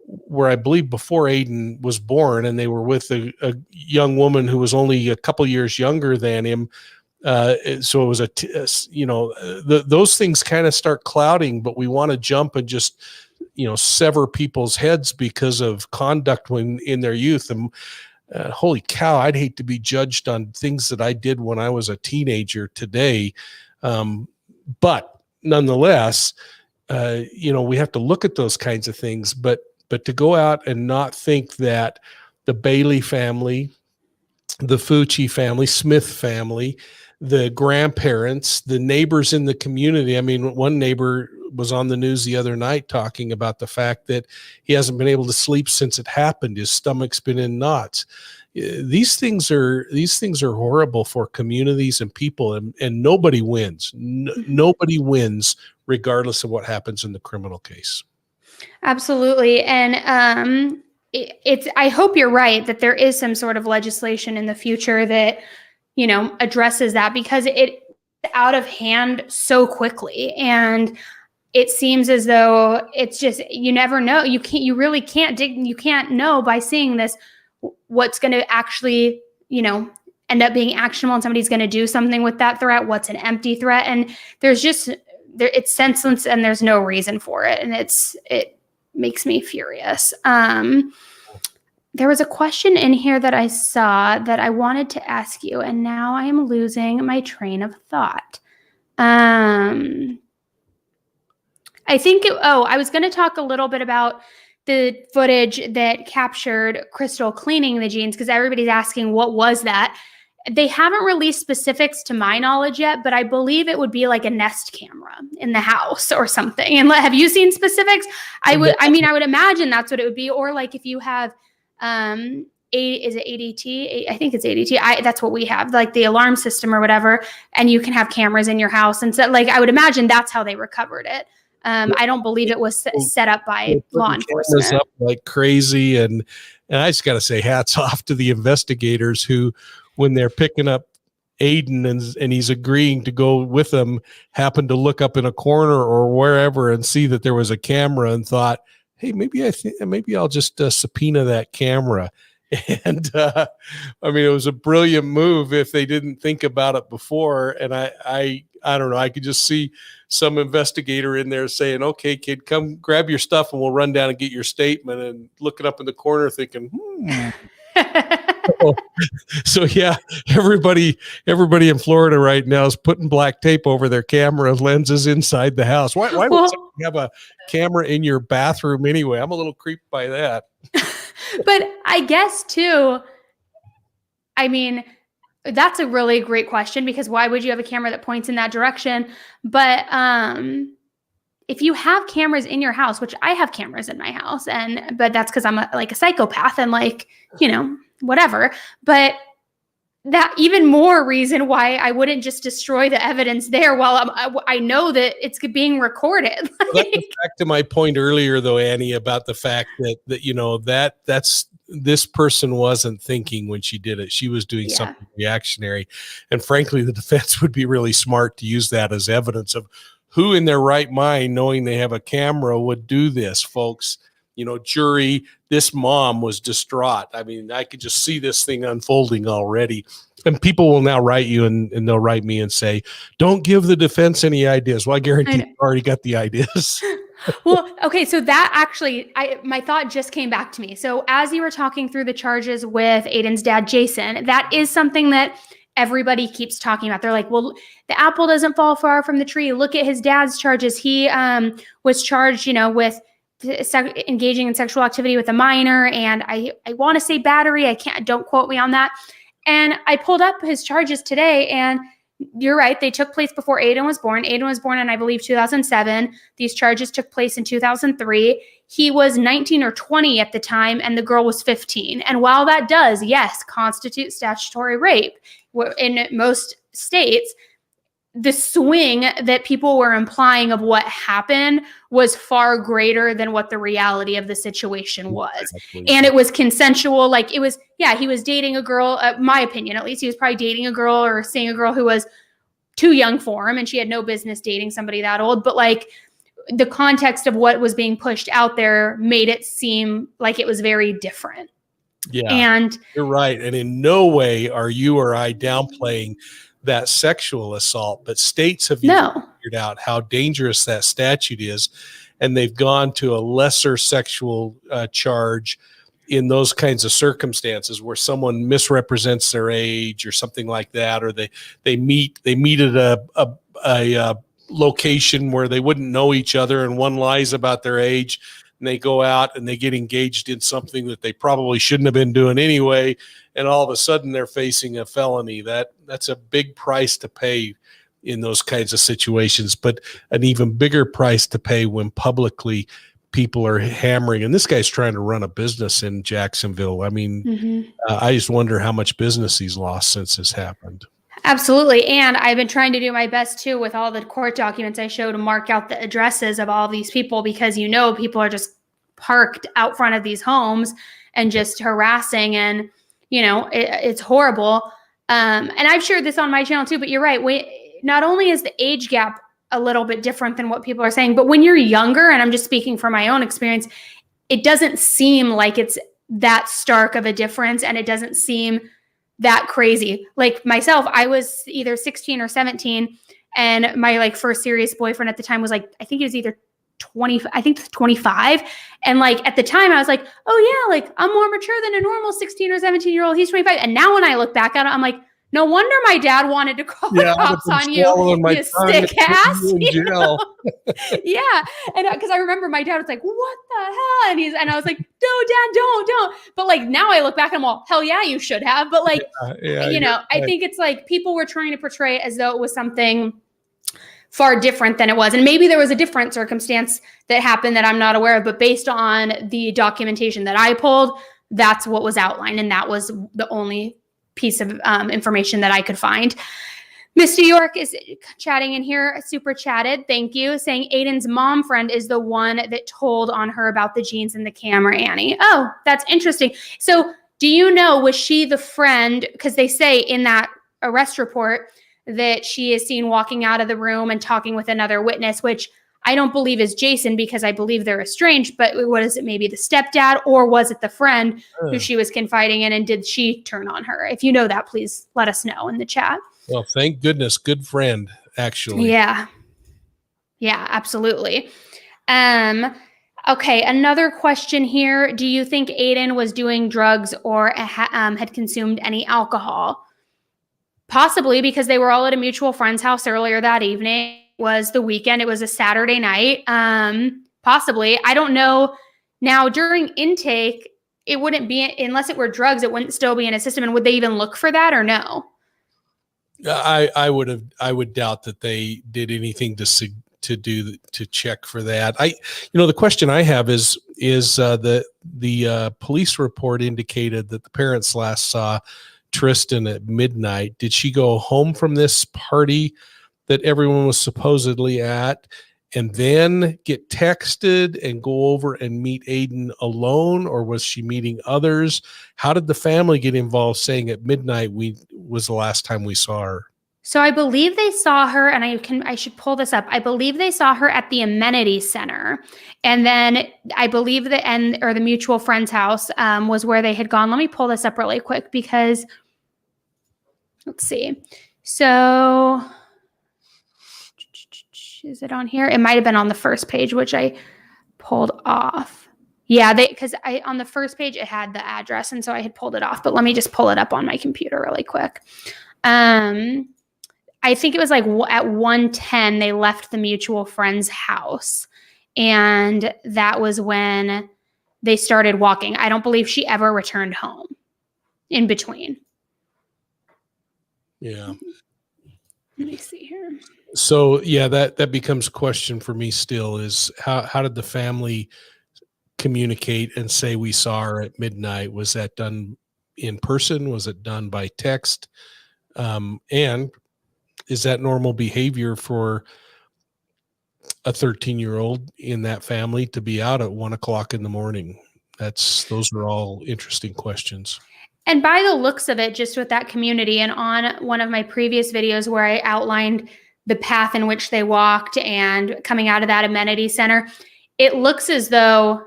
were, I believe, before Aiden was born, and they were with a young woman who was only a couple years younger than him. So it was those things kind of start clouding, but we want to jump and just, sever people's heads because of conduct when in their youth. And holy cow, I'd hate to be judged on things that I did when I was a teenager today. But nonetheless, we have to look at those kinds of things, but to go out and not think that the Bailey family, the Fucci family, Smith family, the grandparents, the neighbors in the community. I mean, one neighbor was on the news the other night talking about the fact that he hasn't been able to sleep since it happened. His stomach's been in knots. These things are horrible for communities and people, and nobody wins. Nobody wins, regardless of what happens in the criminal case. Absolutely. And I hope you're right that there is some sort of legislation in the future that, addresses that, because it's out of hand so quickly. And it seems as though it's just, you never know. You really can't dig. You can't know by seeing this what's going to actually, end up being actionable, and somebody's going to do something with that threat. What's an empty threat? And it's senseless, and there's no reason for it. And it makes me furious. There was a question in here that I saw that I wanted to ask you, and now I am losing my train of thought. I think, I was going to talk a little bit about the footage that captured Crystal cleaning the jeans, because everybody's asking, what was that? They haven't released specifics to my knowledge yet, but I believe it would be like a Nest camera in the house or something. And have you seen specifics? I would imagine that's what it would be. Or like if you have is it ADT? I think it's ADT. That's what we have, like the alarm system or whatever. And you can have cameras in your house. And so like, I would imagine that's how they recovered it. I don't believe it was set up by law enforcement. Up like crazy. And I just got to say hats off to the investigators who, when they're picking up Aiden and he's agreeing to go with them, happened to look up in a corner or wherever and see that there was a camera and thought, hey, maybe I'll just subpoena that camera. And I mean, it was a brilliant move if they didn't think about it before. And I don't know, I could just see some investigator in there saying, okay, kid, come grab your stuff and we'll run down and get your statement, and looking up in the corner thinking, So yeah, everybody in Florida right now is putting black tape over their camera lenses inside the house. Why would you have a camera in your bathroom anyway? I'm a little creeped by that. But I guess too, I mean, that's a really great question, because why would you have a camera that points in that direction? But if you have cameras in your house, which I have cameras in my house, but that's because I'm like a psychopath and like, whatever. But that even more reason why I wouldn't just destroy the evidence there while I know that it's being recorded. Well, that goes back to my point earlier, though, Annie, about the fact that that's this person wasn't thinking when she did it. She was doing something reactionary. And frankly, the defense would be really smart to use that as evidence of who in their right mind, knowing they have a camera, would do this, folks. Jury, this mom was distraught. I mean, I could just see this thing unfolding already. And people will now write you and they'll write me and say, don't give the defense any ideas. Well, I guarantee you've already got the ideas. Well, okay. So that actually, my thought just came back to me. So as you were talking through the charges with Aiden's dad, Jason, that is something that everybody keeps talking about. They're like, well, the apple doesn't fall far from the tree. Look at his dad's charges. He was charged, with engaging in sexual activity with a minor. And I want to say battery. Don't quote me on that. And I pulled up his charges today, and you're right. They took place before Aiden was born. Aiden was born in, I believe, 2007. These charges took place in 2003. He was 19 or 20 at the time, and the girl was 15. And while that does, yes, constitute statutory rape in most states, the swing that people were implying of what happened was far greater than what the reality of the situation was. Exactly. And it was consensual. Like it was, he was dating a girl, my opinion, at least he was probably dating a girl or seeing a girl who was too young for him. And she had no business dating somebody that old. But like the context of what was being pushed out there made it seem like it was very different. Yeah, and you're right. And in no way are you or I downplaying that sexual assault, but states have figured out how dangerous that statute is, and they've gone to a lesser sexual charge in those kinds of circumstances where someone misrepresents their age or something like that, or they meet at a location where they wouldn't know each other, and one lies about their age, and they go out and they get engaged in something that they probably shouldn't have been doing anyway, and all of a sudden they're facing a felony. That's a big price to pay in those kinds of situations, but an even bigger price to pay when publicly people are hammering. And this guy's trying to run a business in Jacksonville. I mean, I just wonder how much business he's lost since this happened. Absolutely. And I've been trying to do my best too with all the court documents I show to mark out the addresses of all these people, because people are just parked out front of these homes and just harassing, and it's horrible. And I've shared this on my channel too, but you're right. Not only is the age gap a little bit different than what people are saying, but when you're younger, and I'm just speaking from my own experience, it doesn't seem like it's that stark of a difference, and it doesn't seem that crazy. Like myself, I was either 16 or 17, and my first serious boyfriend at the time was I think he was either 25. And at the time I was like, oh yeah, I'm more mature than a normal 16 or 17-year-old. He's 25. And now when I look back at it, I'm like, no wonder my dad wanted to call the cops on you sick ass. Yeah. And because I remember my dad was like, what the hell? And I was like, no, Dad, don't. But now I look back and I'm all, hell yeah, you should have. But I think it's people were trying to portray it as though it was something far different than it was. And maybe there was a different circumstance that happened that I'm not aware of, but based on the documentation that I pulled, that's what was outlined. And that was the only piece of information that I could find. Miss New York is chatting in here, super chatted. Thank you. Saying Aiden's mom friend is the one that told on her about the jeans and the camera, Annie. Oh, that's interesting. So do you know, was she the friend? Because they say in that arrest report that she is seen walking out of the room and talking with another witness, which I don't believe is Jason because I believe they're estranged, but what is it? Maybe the stepdad, or was it the friend who she was confiding in, and did she turn on her? If you know that, please let us know in the chat. Well, thank goodness. Good friend, actually. Yeah. Yeah, absolutely. Okay, another question here. Do you think Aiden was doing drugs or had consumed any alcohol? Possibly, because they were all at a mutual friend's house earlier that evening. It was the weekend. It was a Saturday night. Possibly. I don't know. Now, during intake, it wouldn't be, unless it were drugs, it wouldn't still be in a system. And would they even look for that or no? I would doubt that they did anything to check for that. The question I have is the police report indicated that the parents last saw Tristyn at midnight. Did she go home from this party that everyone was supposedly at and then get texted and go over and meet Aiden alone, or was she meeting others? How did the family get involved, saying at midnight was the last time we saw her? So I believe they saw her, and I should pull this up. I believe they saw her at the amenity center, and then I believe the mutual friend's house was where they had gone. Let me pull this up really quick because let's see. So is it on here? It might have been on the first page, which I pulled off. Yeah, because on the first page it had the address, and so I had pulled it off. But let me just pull it up on my computer really quick. I think it was like at 1:10 they left the mutual friend's house, and that was when they started walking. I don't believe she ever returned home in between. Yeah. Let me see here. So yeah, that becomes a question for me still, is how did the family communicate and say we saw her at midnight? Was that done in person? Was it done by text? And is that normal behavior for a 13-year-old in that family to be out at 1 o'clock in the morning? Those are all interesting questions. And by the looks of it, just with that community, and on one of my previous videos where I outlined the path in which they walked and coming out of that amenity center, it looks as though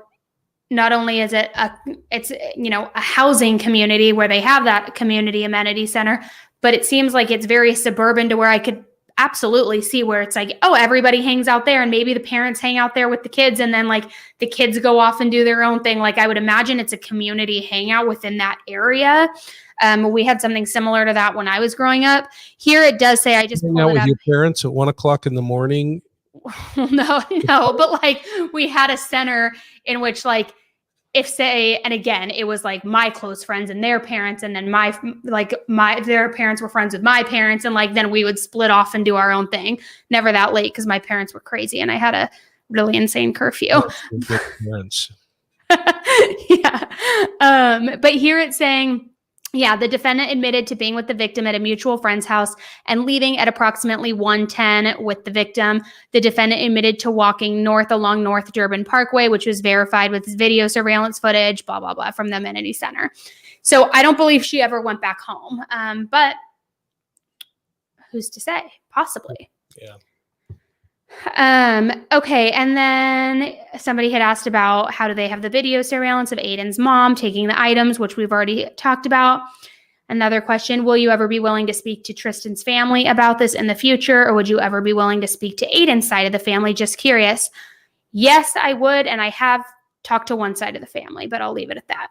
not only is it a housing community where they have that community amenity center, but it seems like it's very suburban to where I could absolutely see where it's like, oh, everybody hangs out there, and maybe the parents hang out there with the kids, and then like the kids go off and do their own thing. Like I would imagine it's a community hangout within that area. We had something similar to that when I was growing up. Here it does say, I just pulled it up. With your parents at 1 o'clock in the morning? No, but like we had a center in which like, and again, it was like my close friends and their parents, and then their parents were friends with my parents, and like then we would split off and do our own thing. Never that late because my parents were crazy and I had a really insane curfew. Good parents. Yeah. But here it's saying, yeah, the defendant admitted to being with the victim at a mutual friend's house and leaving at approximately 1:10 with the victim. The defendant admitted to walking north along North Durban Parkway, which was verified with video surveillance footage, blah, blah, blah, from the amenity center. So I don't believe she ever went back home. But who's to say? Possibly. Yeah. Okay. And then somebody had asked about how do they have the video surveillance of Aiden's mom taking the items, which we've already talked about. Another question, will you ever be willing to speak to Tristyn's family about this in the future, or would you ever be willing to speak to Aiden's side of the family? Just curious. Yes, I would. And I have talked to one side of the family, but I'll leave it at that.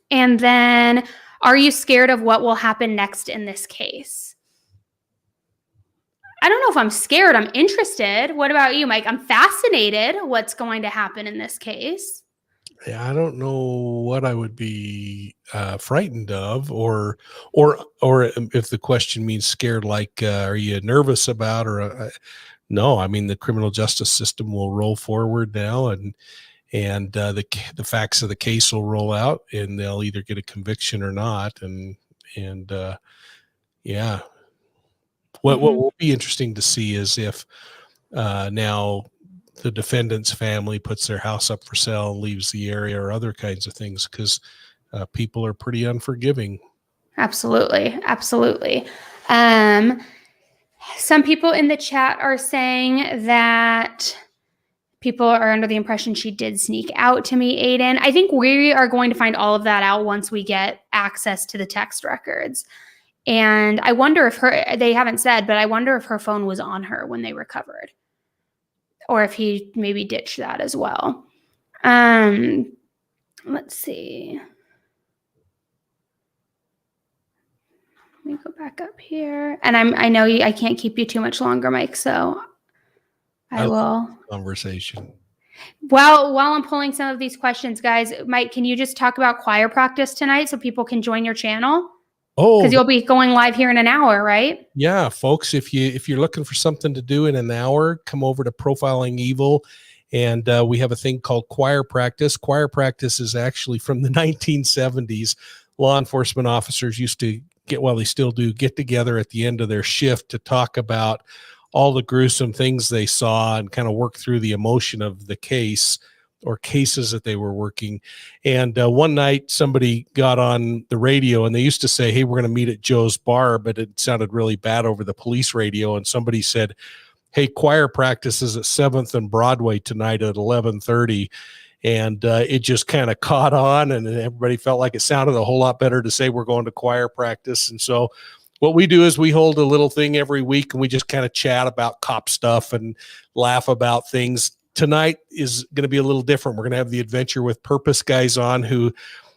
And then, are you scared of what will happen next in this case? I don't know if I'm scared. I'm interested. What about you, Mike? I'm fascinated what's going to happen in this case. Yeah, I don't know what I would be frightened of, or if the question means scared, like, are you nervous about, or no, I mean, the criminal justice system will roll forward now, and the facts of the case will roll out, and they'll either get a conviction or not. And yeah, what will be interesting to see is if now the defendant's family puts their house up for sale, leaves the area, or other kinds of things, because people are pretty unforgiving. Absolutely. Absolutely. Some people in the chat are saying that people are under the impression she did sneak out to meet Aiden. I think we are going to find all of that out once we get access to the text records. And I wonder if they haven't said, but I wonder if her phone was on her when they recovered, or if he maybe ditched that as well. Let's see. Let me go back up here. And I know I can't keep you too much longer, Mike, so I will. Conversation. While I'm pulling some of these questions, guys, Mike, can you just talk about choir practice tonight so people can join your channel? Oh, because you'll be going live here in an hour, right? Yeah, folks, if you're looking for something to do in an hour, come over to Profiling Evil, and we have a thing called choir practice. Choir practice is actually from the 1970s. Law enforcement officers used to they still do, get together at the end of their shift to talk about all the gruesome things they saw and kind of work through the emotion of the case or cases that they were working. And one night somebody got on the radio, and they used to say, hey, we're going to meet at Joe's Bar, but it sounded really bad over the police radio. And somebody said, hey, choir practice is at 7th and Broadway tonight at 11:30. And it just kind of caught on, and everybody felt like it sounded a whole lot better to say we're going to choir practice. And so what we do is we hold a little thing every week, and we just kind of chat about cop stuff and laugh about things. Tonight is going to be a little different. We're going to have the Adventure with Purpose guys on, who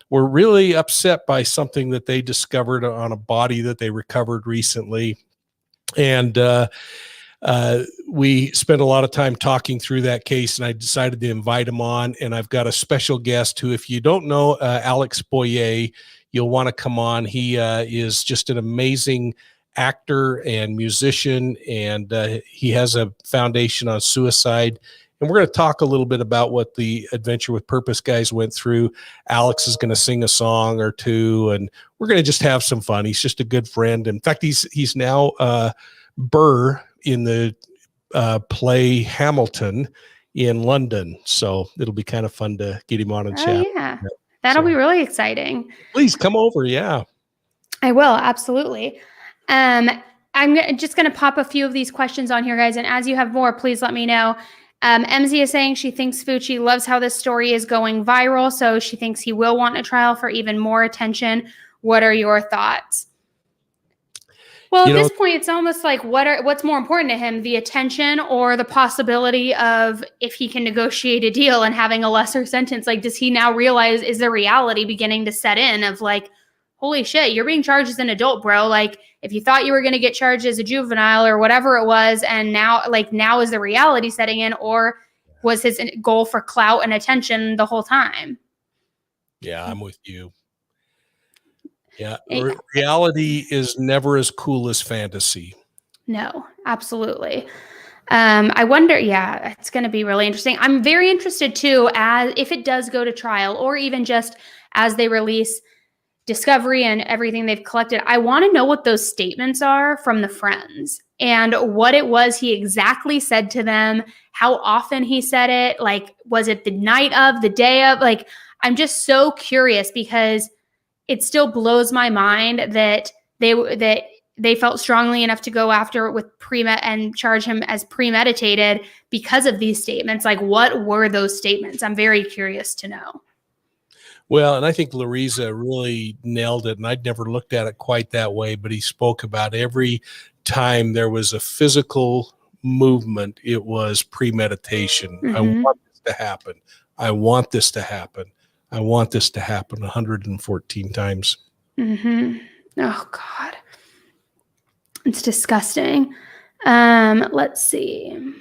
were really upset by something that they discovered on a body that they recovered recently. And we spent a lot of time talking through that case, and I decided to invite him on. And I've got a special guest who, if you don't know, Alex Boyer, you'll want to come on. He is just an amazing actor and musician, and he has a foundation on suicide. And we're going to talk a little bit about what the Adventure with Purpose guys went through. Alex is going to sing a song or two, and we're going to just have some fun. He's just a good friend. In fact, he's now Burr in the play Hamilton in London. So it'll be kind of fun to get him on and chat. Oh, yeah. That'll be really exciting. Please come over. Yeah. I will. Absolutely. I'm just going to pop a few of these questions on here, guys. And as you have more, please let me know. MZ is saying she thinks Fucci loves how this story is going viral, so she thinks he will want a trial for even more attention. What are your thoughts? Well, at this point, it's almost like what's more important to him, the attention or the possibility of if he can negotiate a deal and having a lesser sentence? Like, does he now realize, is the reality beginning to set in of like, holy shit, you're being charged as an adult, bro. Like, if you thought you were going to get charged as a juvenile or whatever it was, and now is the reality setting in, or was his goal for clout and attention the whole time? Yeah, I'm with you. Yeah, reality is never as cool as fantasy. No, absolutely. I wonder, yeah, it's going to be really interesting. I'm very interested too, as if it does go to trial, or even just as they release discovery and everything they've collected. I want to know what those statements are from the friends and what it was he exactly said to them, how often he said it. Like, was it the night of, the day of? Like, I'm just so curious, because it still blows my mind that they felt strongly enough to go after it with and charge him as premeditated because of these statements. Like, what were those statements? I'm very curious to know. Well, and I think Larissa really nailed it, and I'd never looked at it quite that way, but he spoke about every time there was a physical movement, it was premeditation. Mm-hmm. I want this to happen. I want this to happen. I want this to happen 114 times. Mm-hmm. Oh, God. It's disgusting. Let's see.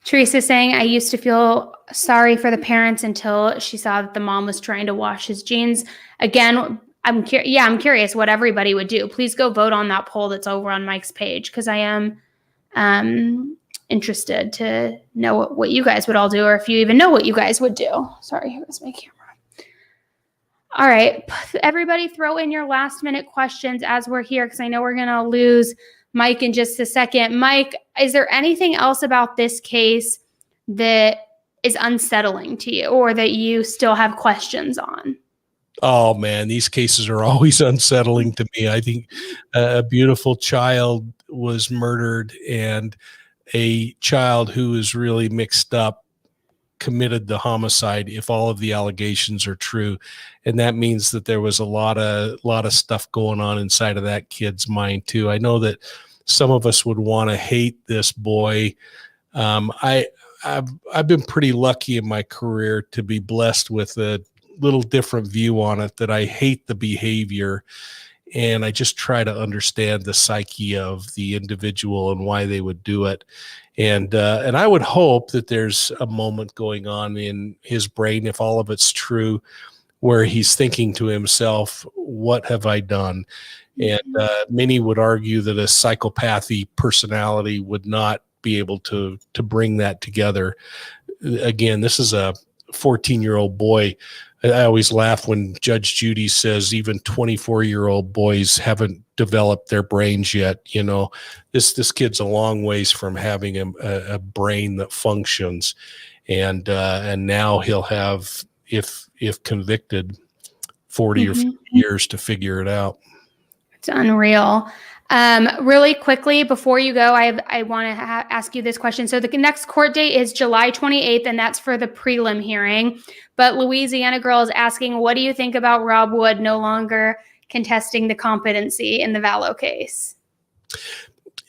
Teresa saying, I used to feel sorry for the parents until she saw that the mom was trying to wash his jeans. Again, I'm curious what everybody would do. Please go vote on that poll that's over on Mike's page, because I am interested to know what you guys would all do, or if you even know what you guys would do. Sorry, here goes my camera. All right, everybody throw in your last minute questions as we're here, because I know we're going to lose Mike in just a second. Mike, is there anything else about this case that is unsettling to you, or that you still have questions on? Oh man, these cases are always unsettling to me. I think a beautiful child was murdered, and a child who is really mixed up committed the homicide, if all of the allegations are true. And that means that there was a lot of stuff going on inside of that kid's mind too. I know that some of us would want to hate this boy. I've been pretty lucky in my career to be blessed with a little different view on it, that I hate the behavior, and I just try to understand the psyche of the individual and why they would do it. And I would hope that there's a moment going on in his brain, if all of it's true, where he's thinking to himself, what have I done? And many would argue that a psychopathy personality would not be able to bring that together. Again, this is a 14-year-old boy. I always laugh when Judge Judy says even 24-year-old boys haven't developed their brains yet. You know, this kid's a long ways from having a brain that functions, and now he'll have, if convicted, 40 or 50 years to figure it out. It's unreal. Really quickly, before you go, I want to ask you this question. So the next court date is July 28th, and that's for the prelim hearing. But Louisiana Girl is asking, what do you think about Rob Wood no longer contesting the competency in the Vallow case?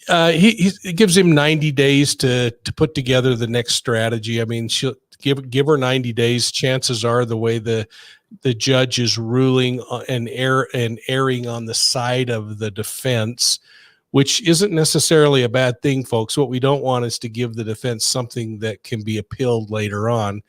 He gives him 90 days to put together the next strategy. I mean, she'll give her 90 days. Chances are, the way the judge is ruling and erring on the side of the defense, which isn't necessarily a bad thing, folks. What we don't want is to give the defense something that can be appealed later on.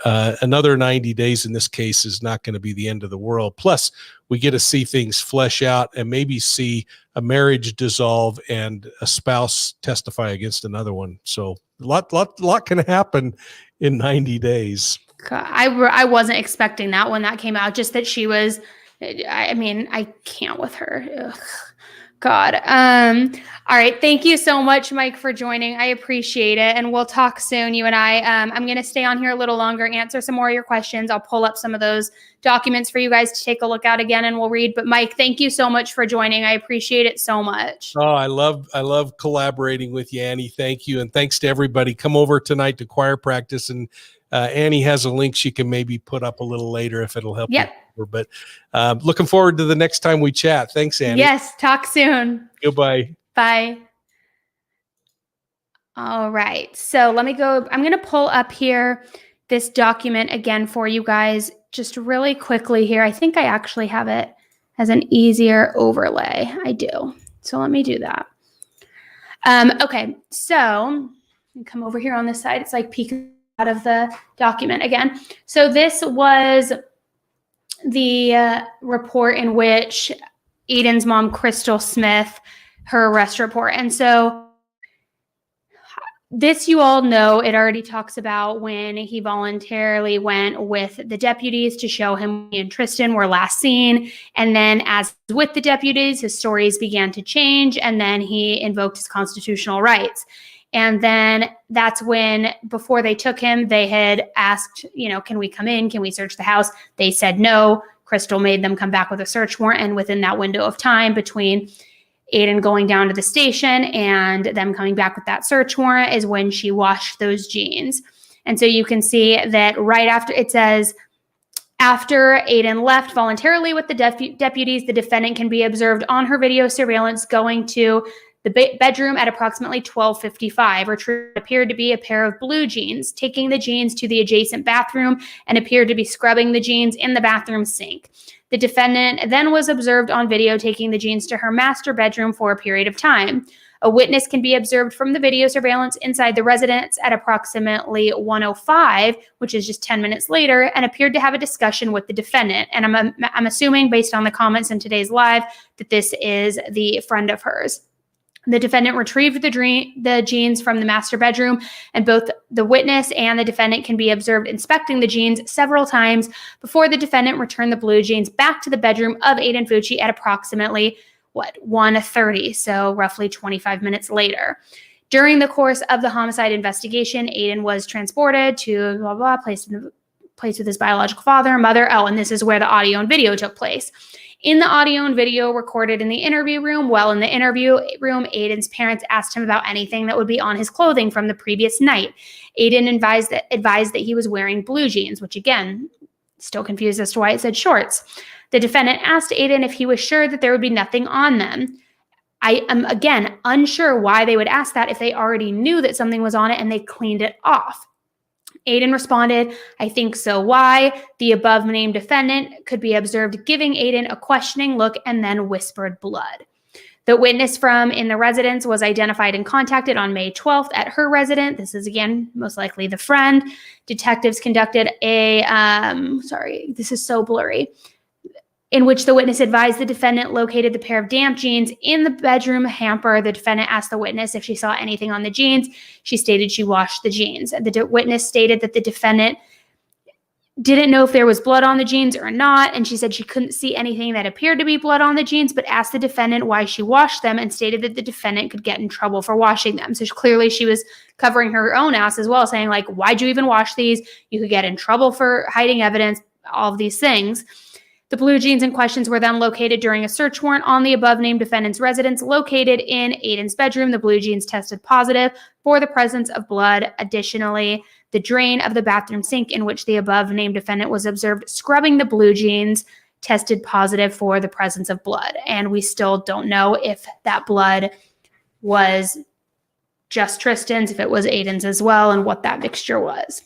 Another 90 days in this case is not going to be the end of the world. Plus, we get to see things flesh out and maybe see a marriage dissolve and a spouse testify against another one. So a lot can happen in 90 days. I wasn't expecting that when that came out, just that she was, I mean, I can't with her. Ugh. God. All right. Thank you so much, Mike, for joining. I appreciate it. And we'll talk soon, you and I. I'm going to stay on here a little longer, answer some more of your questions. I'll pull up some of those documents for you guys to take a look at again, and we'll read. But Mike, thank you so much for joining. I appreciate it so much. Oh, I love collaborating with you, Annie. Thank you. And thanks to everybody. Come over tonight to choir practice, and Annie has a link she can maybe put up a little later if it'll help. Yep. You. But looking forward to the next time we chat. Thanks, Annie. Yes. Talk soon. Goodbye. Bye. All right. So let me go. I'm going to pull up here this document again for you guys just really quickly here. I think I actually have it as an easier overlay. I do. So let me do that. Okay. So come over here on this side. It's like peeking out of the document again. So this was the report in which Aiden's mom, Crystal Smith, her arrest report. And so this, you all know, it already talks about when he voluntarily went with the deputies to show him he and Tristyn were last seen. And then as with the deputies, his stories began to change. And then he invoked his constitutional rights. And then that's when, before they took him, they had asked, can we come in? Can we search the house? They said no. Crystal made them come back with a search warrant. And within that window of time between Aiden going down to the station and them coming back with that search warrant is when she washed those jeans. And so you can see that right after, it says, after Aiden left voluntarily with the deputies, the defendant can be observed on her video surveillance going to the bedroom at approximately 12:55. Retrieved appeared to be a pair of blue jeans, taking the jeans to the adjacent bathroom and appeared to be scrubbing the jeans in the bathroom sink. The defendant then was observed on video taking the jeans to her master bedroom for a period of time. A witness can be observed from the video surveillance inside the residence at approximately 1:05, which is just 10 minutes later, and appeared to have a discussion with the defendant. And I'm assuming, based on the comments in today's live, that this is the friend of hers. The defendant retrieved the jeans from the master bedroom, and both the witness and the defendant can be observed inspecting the jeans several times before the defendant returned the blue jeans back to the bedroom of Aiden Fucci at approximately, 1:30, so roughly 25 minutes later. During the course of the homicide investigation, Aiden was transported to place with his biological father and mother. Oh, and this is where the audio and video took place. In the audio and video recorded in the interview room, while in the interview room, Aiden's parents asked him about anything that would be on his clothing from the previous night. Aiden advised that he was wearing blue jeans, which again, still confused as to why it said shorts. The defendant asked Aiden if he was sure that there would be nothing on them. I am, again, unsure why they would ask that if they already knew that something was on it and they cleaned it off. Aiden responded, "I think so. Why?" The above-named defendant could be observed giving Aiden a questioning look and then whispered blood. The witness from in the residence was identified and contacted on May 12th at her residence. This is, again, most likely the friend. Detectives conducted this is so blurry, in which the witness advised the defendant located the pair of damp jeans in the bedroom hamper. The defendant asked the witness if she saw anything on the jeans. She stated she washed the jeans. The witness stated that the defendant didn't know if there was blood on the jeans or not, and she said she couldn't see anything that appeared to be blood on the jeans, but asked the defendant why she washed them and stated that the defendant could get in trouble for washing them. So clearly she was covering her own ass as well, saying, like, why'd you even wash these? You could get in trouble for hiding evidence, all of these things. The blue jeans in questions were then located during a search warrant on the above-named defendant's residence located in Aiden's bedroom. The blue jeans tested positive for the presence of blood. Additionally, the drain of the bathroom sink in which the above-named defendant was observed scrubbing the blue jeans tested positive for the presence of blood. And we still don't know if that blood was just Tristyn's, if it was Aiden's as well, and what that mixture was.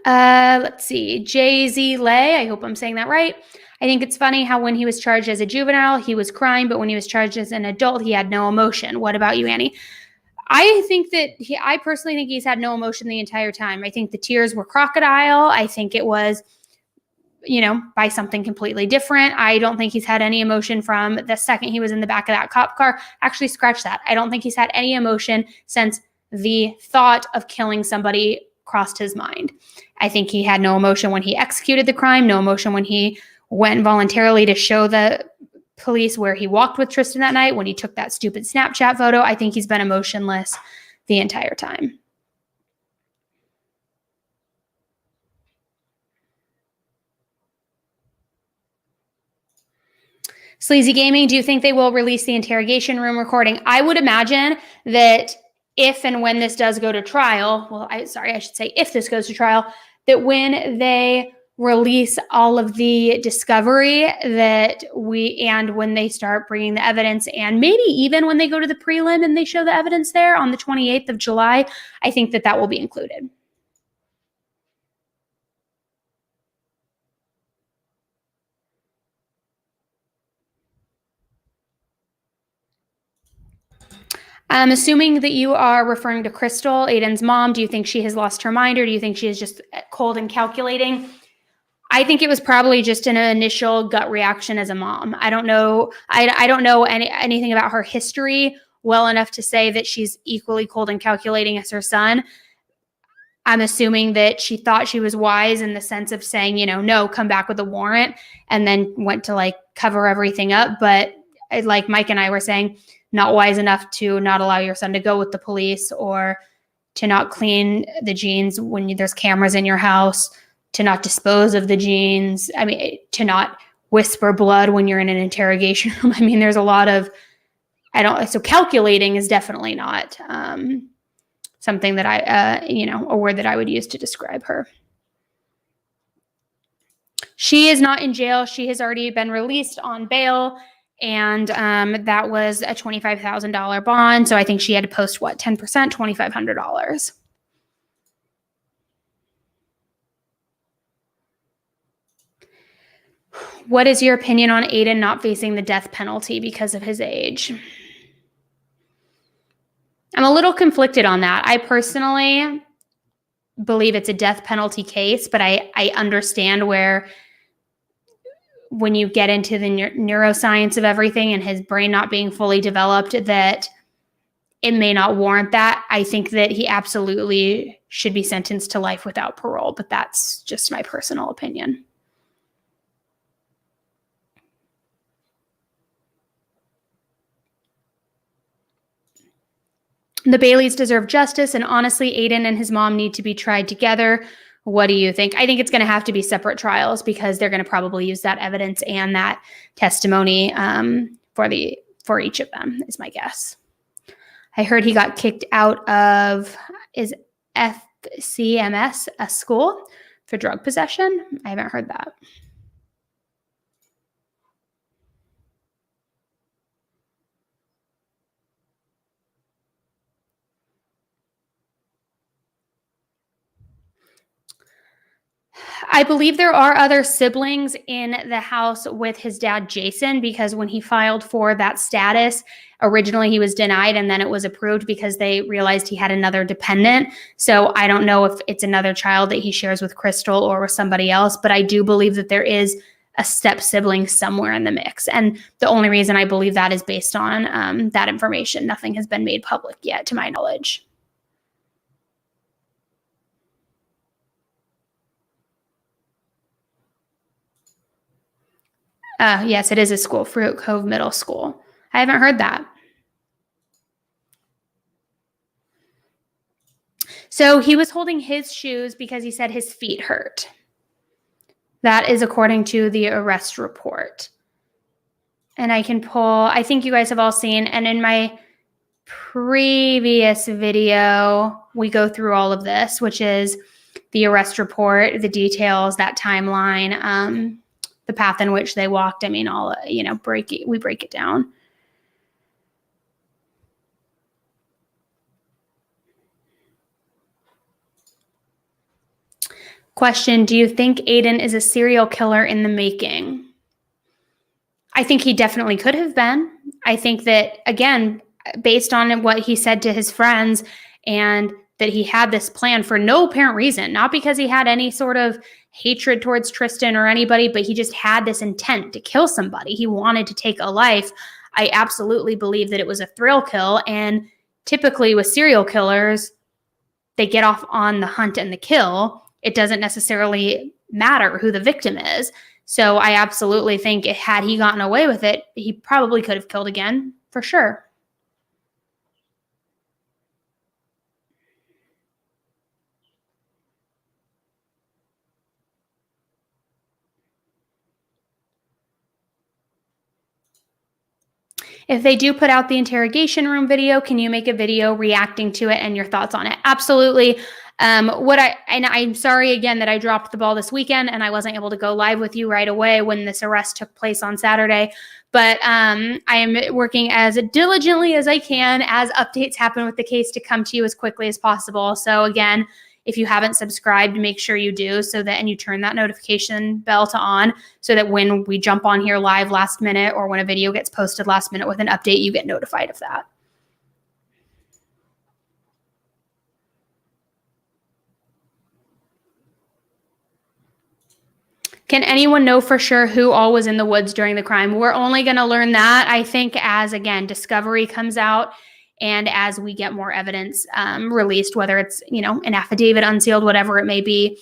Let's see. Jay-Z Lay, I hope I'm saying that right. I think it's funny how when he was charged as a juvenile, he was crying, but when he was charged as an adult, he had no emotion. What about you, Annie? I personally think he's had no emotion the entire time. I think the tears were crocodile. I think it was, by something completely different. I don't think he's had any emotion from the second he was in the back of that cop car. Actually, scratch that. I don't think he's had any emotion since the thought of killing somebody crossed his mind. I think he had no emotion when he executed the crime, no emotion when he went voluntarily to show the police where he walked with Tristyn that night, when he took that stupid Snapchat photo. I think he's been emotionless the entire time. Sleazy Gaming, do you think they will release the interrogation room recording? I would imagine that if and when this does go to trial, I should say if this goes to trial, that when they release all of the discovery and when they start bringing the evidence, and maybe even when they go to the prelim and they show the evidence there on the 28th of July, I think that will be included. I'm assuming that you are referring to Crystal, Aiden's mom. Do you think she has lost her mind, or do you think she is just cold and calculating? I think it was probably just an initial gut reaction as a mom. I don't know. I don't know anything about her history well enough to say that she's equally cold and calculating as her son. I'm assuming that she thought she was wise in the sense of saying, no, come back with a warrant, and then went to cover everything up. But like Mike and I were saying, not wise enough to not allow your son to go with the police, or to not clean the jeans when there's cameras in your house, to not dispose of the jeans. I mean, to not whisper blood when you're in an interrogation room. I mean, there's a lot of, so calculating is definitely not something that a word that I would use to describe her. She is not in jail. She has already been released on bail. And that was a $25,000 bond. So I think she had to post, 10%, $2,500. What is your opinion on Aiden not facing the death penalty because of his age? I'm a little conflicted on that. I personally believe it's a death penalty case, but I understand where when you get into the neuroscience of everything and his brain not being fully developed, that it may not warrant that. I think that he absolutely should be sentenced to life without parole, but that's just my personal opinion. The Baileys deserve justice, and honestly, Aiden and his mom need to be tried together. What do you think? I think it's going to have to be separate trials because they're going to probably use that evidence and that testimony for each of them, is my guess. I heard he got kicked out of is FCMS, a school, for drug possession. I haven't heard that. I believe there are other siblings in the house with his dad, Jason, because when he filed for that status, originally he was denied and then it was approved because they realized he had another dependent. So I don't know if it's another child that he shares with Crystal or with somebody else, but I do believe that there is a step sibling somewhere in the mix. And the only reason I believe that is based on that information. Nothing has been made public yet, to my knowledge. Yes, it is a school, Fruit Cove Middle School. I haven't heard that. So he was holding his shoes because he said his feet hurt. That is according to the arrest report. And I can pull, I think you guys have all seen, and in my previous video, we go through all of this, which is the arrest report, the details, that timeline, the path in which they walked. I mean, all, we break it down. Question, do you think Aiden is a serial killer in the making? I think he definitely could have been. I think that, again, based on what he said to his friends and that he had this plan for no apparent reason, not because he had any sort of hatred towards Tristyn or anybody, but he just had this intent to kill somebody. He wanted to take a life. I absolutely believe that it was a thrill kill. And typically with serial killers, they get off on the hunt and the kill. It doesn't necessarily matter who the victim is. So I absolutely think had he gotten away with it, he probably could have killed again, for sure. If they do put out the interrogation room video, can you make a video reacting to it and your thoughts on it? Absolutely. I'm sorry again that I dropped the ball this weekend and I wasn't able to go live with you right away when this arrest took place on Saturday. But I am working as diligently as I can as updates happen with the case to come to you as quickly as possible. So again, if you haven't subscribed, make sure you do and you turn that notification bell to on so that when we jump on here live last minute or when a video gets posted last minute with an update, you get notified of that. Can anyone know for sure who all was in the woods during the crime? We're only going to learn that, I think, as, again, discovery comes out and as we get more evidence released, whether it's, an affidavit unsealed, whatever it may be,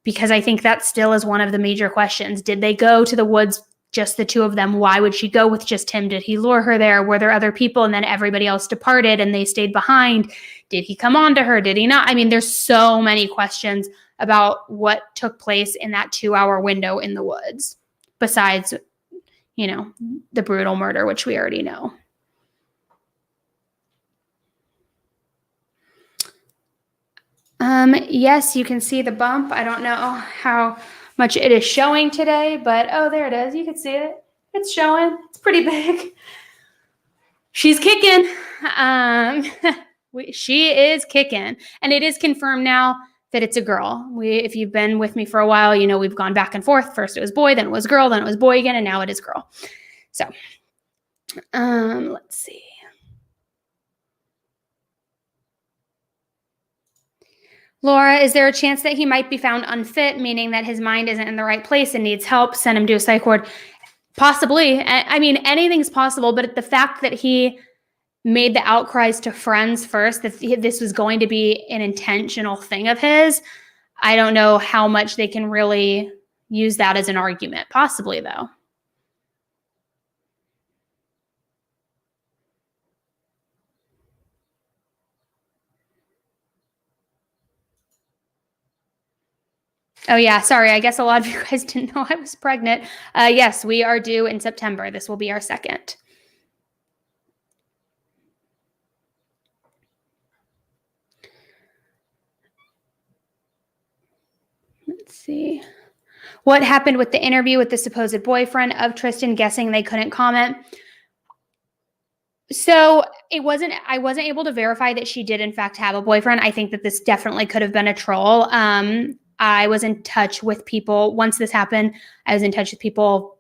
because I think that still is one of the major questions. Did they go to the woods, just the two of them? Why would she go with just him? Did he lure her there? Were there other people and then everybody else departed and they stayed behind? Did he come on to her? Did he not? I mean, there's so many questions about what took place in that 2-hour window in the woods, besides, the brutal murder, which we already know. Yes, you can see the bump. I don't know how much it is showing today, but oh, there it is. You can see it. It's showing. It's pretty big. She's kicking. She is kicking. And it is confirmed now that it's a girl. If you've been with me for a while, you know we've gone back and forth. First it was boy, then it was girl, then it was boy again, and now it is girl. So, let's see. Laura, is there a chance that he might be found unfit, meaning that his mind isn't in the right place and needs help? Send him to a psych ward. Possibly. I mean, anything's possible, but the fact that he made the outcries to friends first, that this was going to be an intentional thing of his, I don't know how much they can really use that as an argument. Possibly, though. Oh, yeah. Sorry. I guess a lot of you guys didn't know I was pregnant. Yes, we are due in September. This will be our second. Let's see. What happened with the interview with the supposed boyfriend of Tristyn? Guessing they couldn't comment. So I wasn't able to verify that she did in fact have a boyfriend. I think that this definitely could have been a troll. I was in touch with people once this happened. I was in touch with people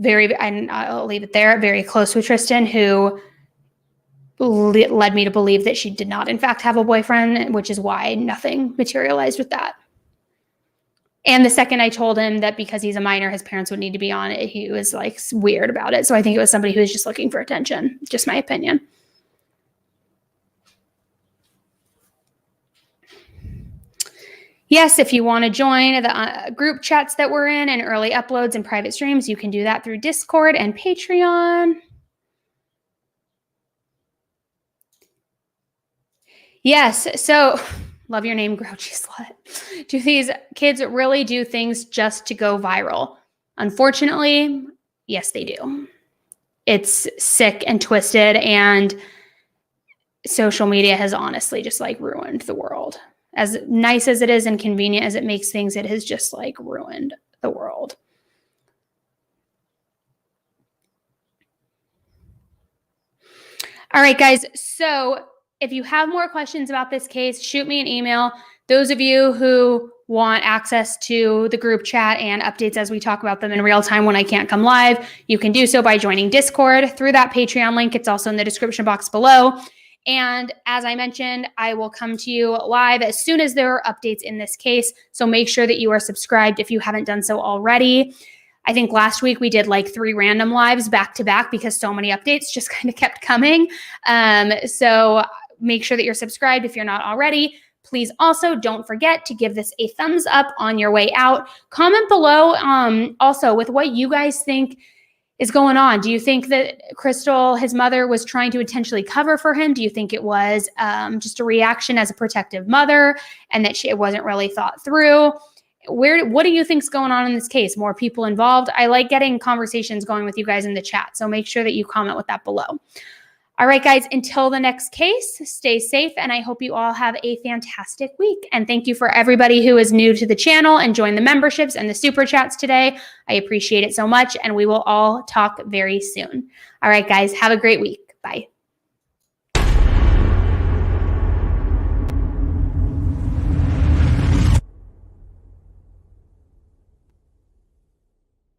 and I'll leave it there, very close with Tristyn, who led me to believe that she did not in fact have a boyfriend, which is why nothing materialized with that. And the second I told him that because he's a minor, his parents would need to be on it, he was like weird about it. So I think it was somebody who was just looking for attention. Just my opinion. Yes, if you want to join the group chats that we're in and early uploads and private streams, you can do that through Discord and Patreon. Yes, so love your name, Grouchy Slut. Do these kids really do things just to go viral? Unfortunately, yes, they do. It's sick and twisted, and social media has honestly just like ruined the world. As nice as it is and convenient as it makes things, it has just like ruined the world. All right, guys. So if you have more questions about this case, shoot me an email. Those of you who want access to the group chat and updates as we talk about them in real time when I can't come live, you can do so by joining Discord through that Patreon link. It's also in the description box below. And as I mentioned, I will come to you live as soon as there are updates in this case. So make sure that you are subscribed if you haven't done so already. I think last week we did like 3 random lives back to back because so many updates just kind of kept coming. So make sure that you're subscribed if you're not already. Please also don't forget to give this a thumbs up on your way out. Comment below also with what you guys think is going on. Do you think that Crystal, his mother, was trying to intentionally cover for him? Do you think it was just a reaction as a protective mother and that it wasn't really thought through? What do you think's going on in this case? More people involved? I like getting conversations going with you guys in the chat, so make sure that you comment with that below. All right, guys, until the next case, stay safe, and I hope you all have a fantastic week. And thank you for everybody who is new to the channel and joined the memberships and the super chats today. I appreciate it so much, and we will all talk very soon. All right, guys, have a great week. Bye.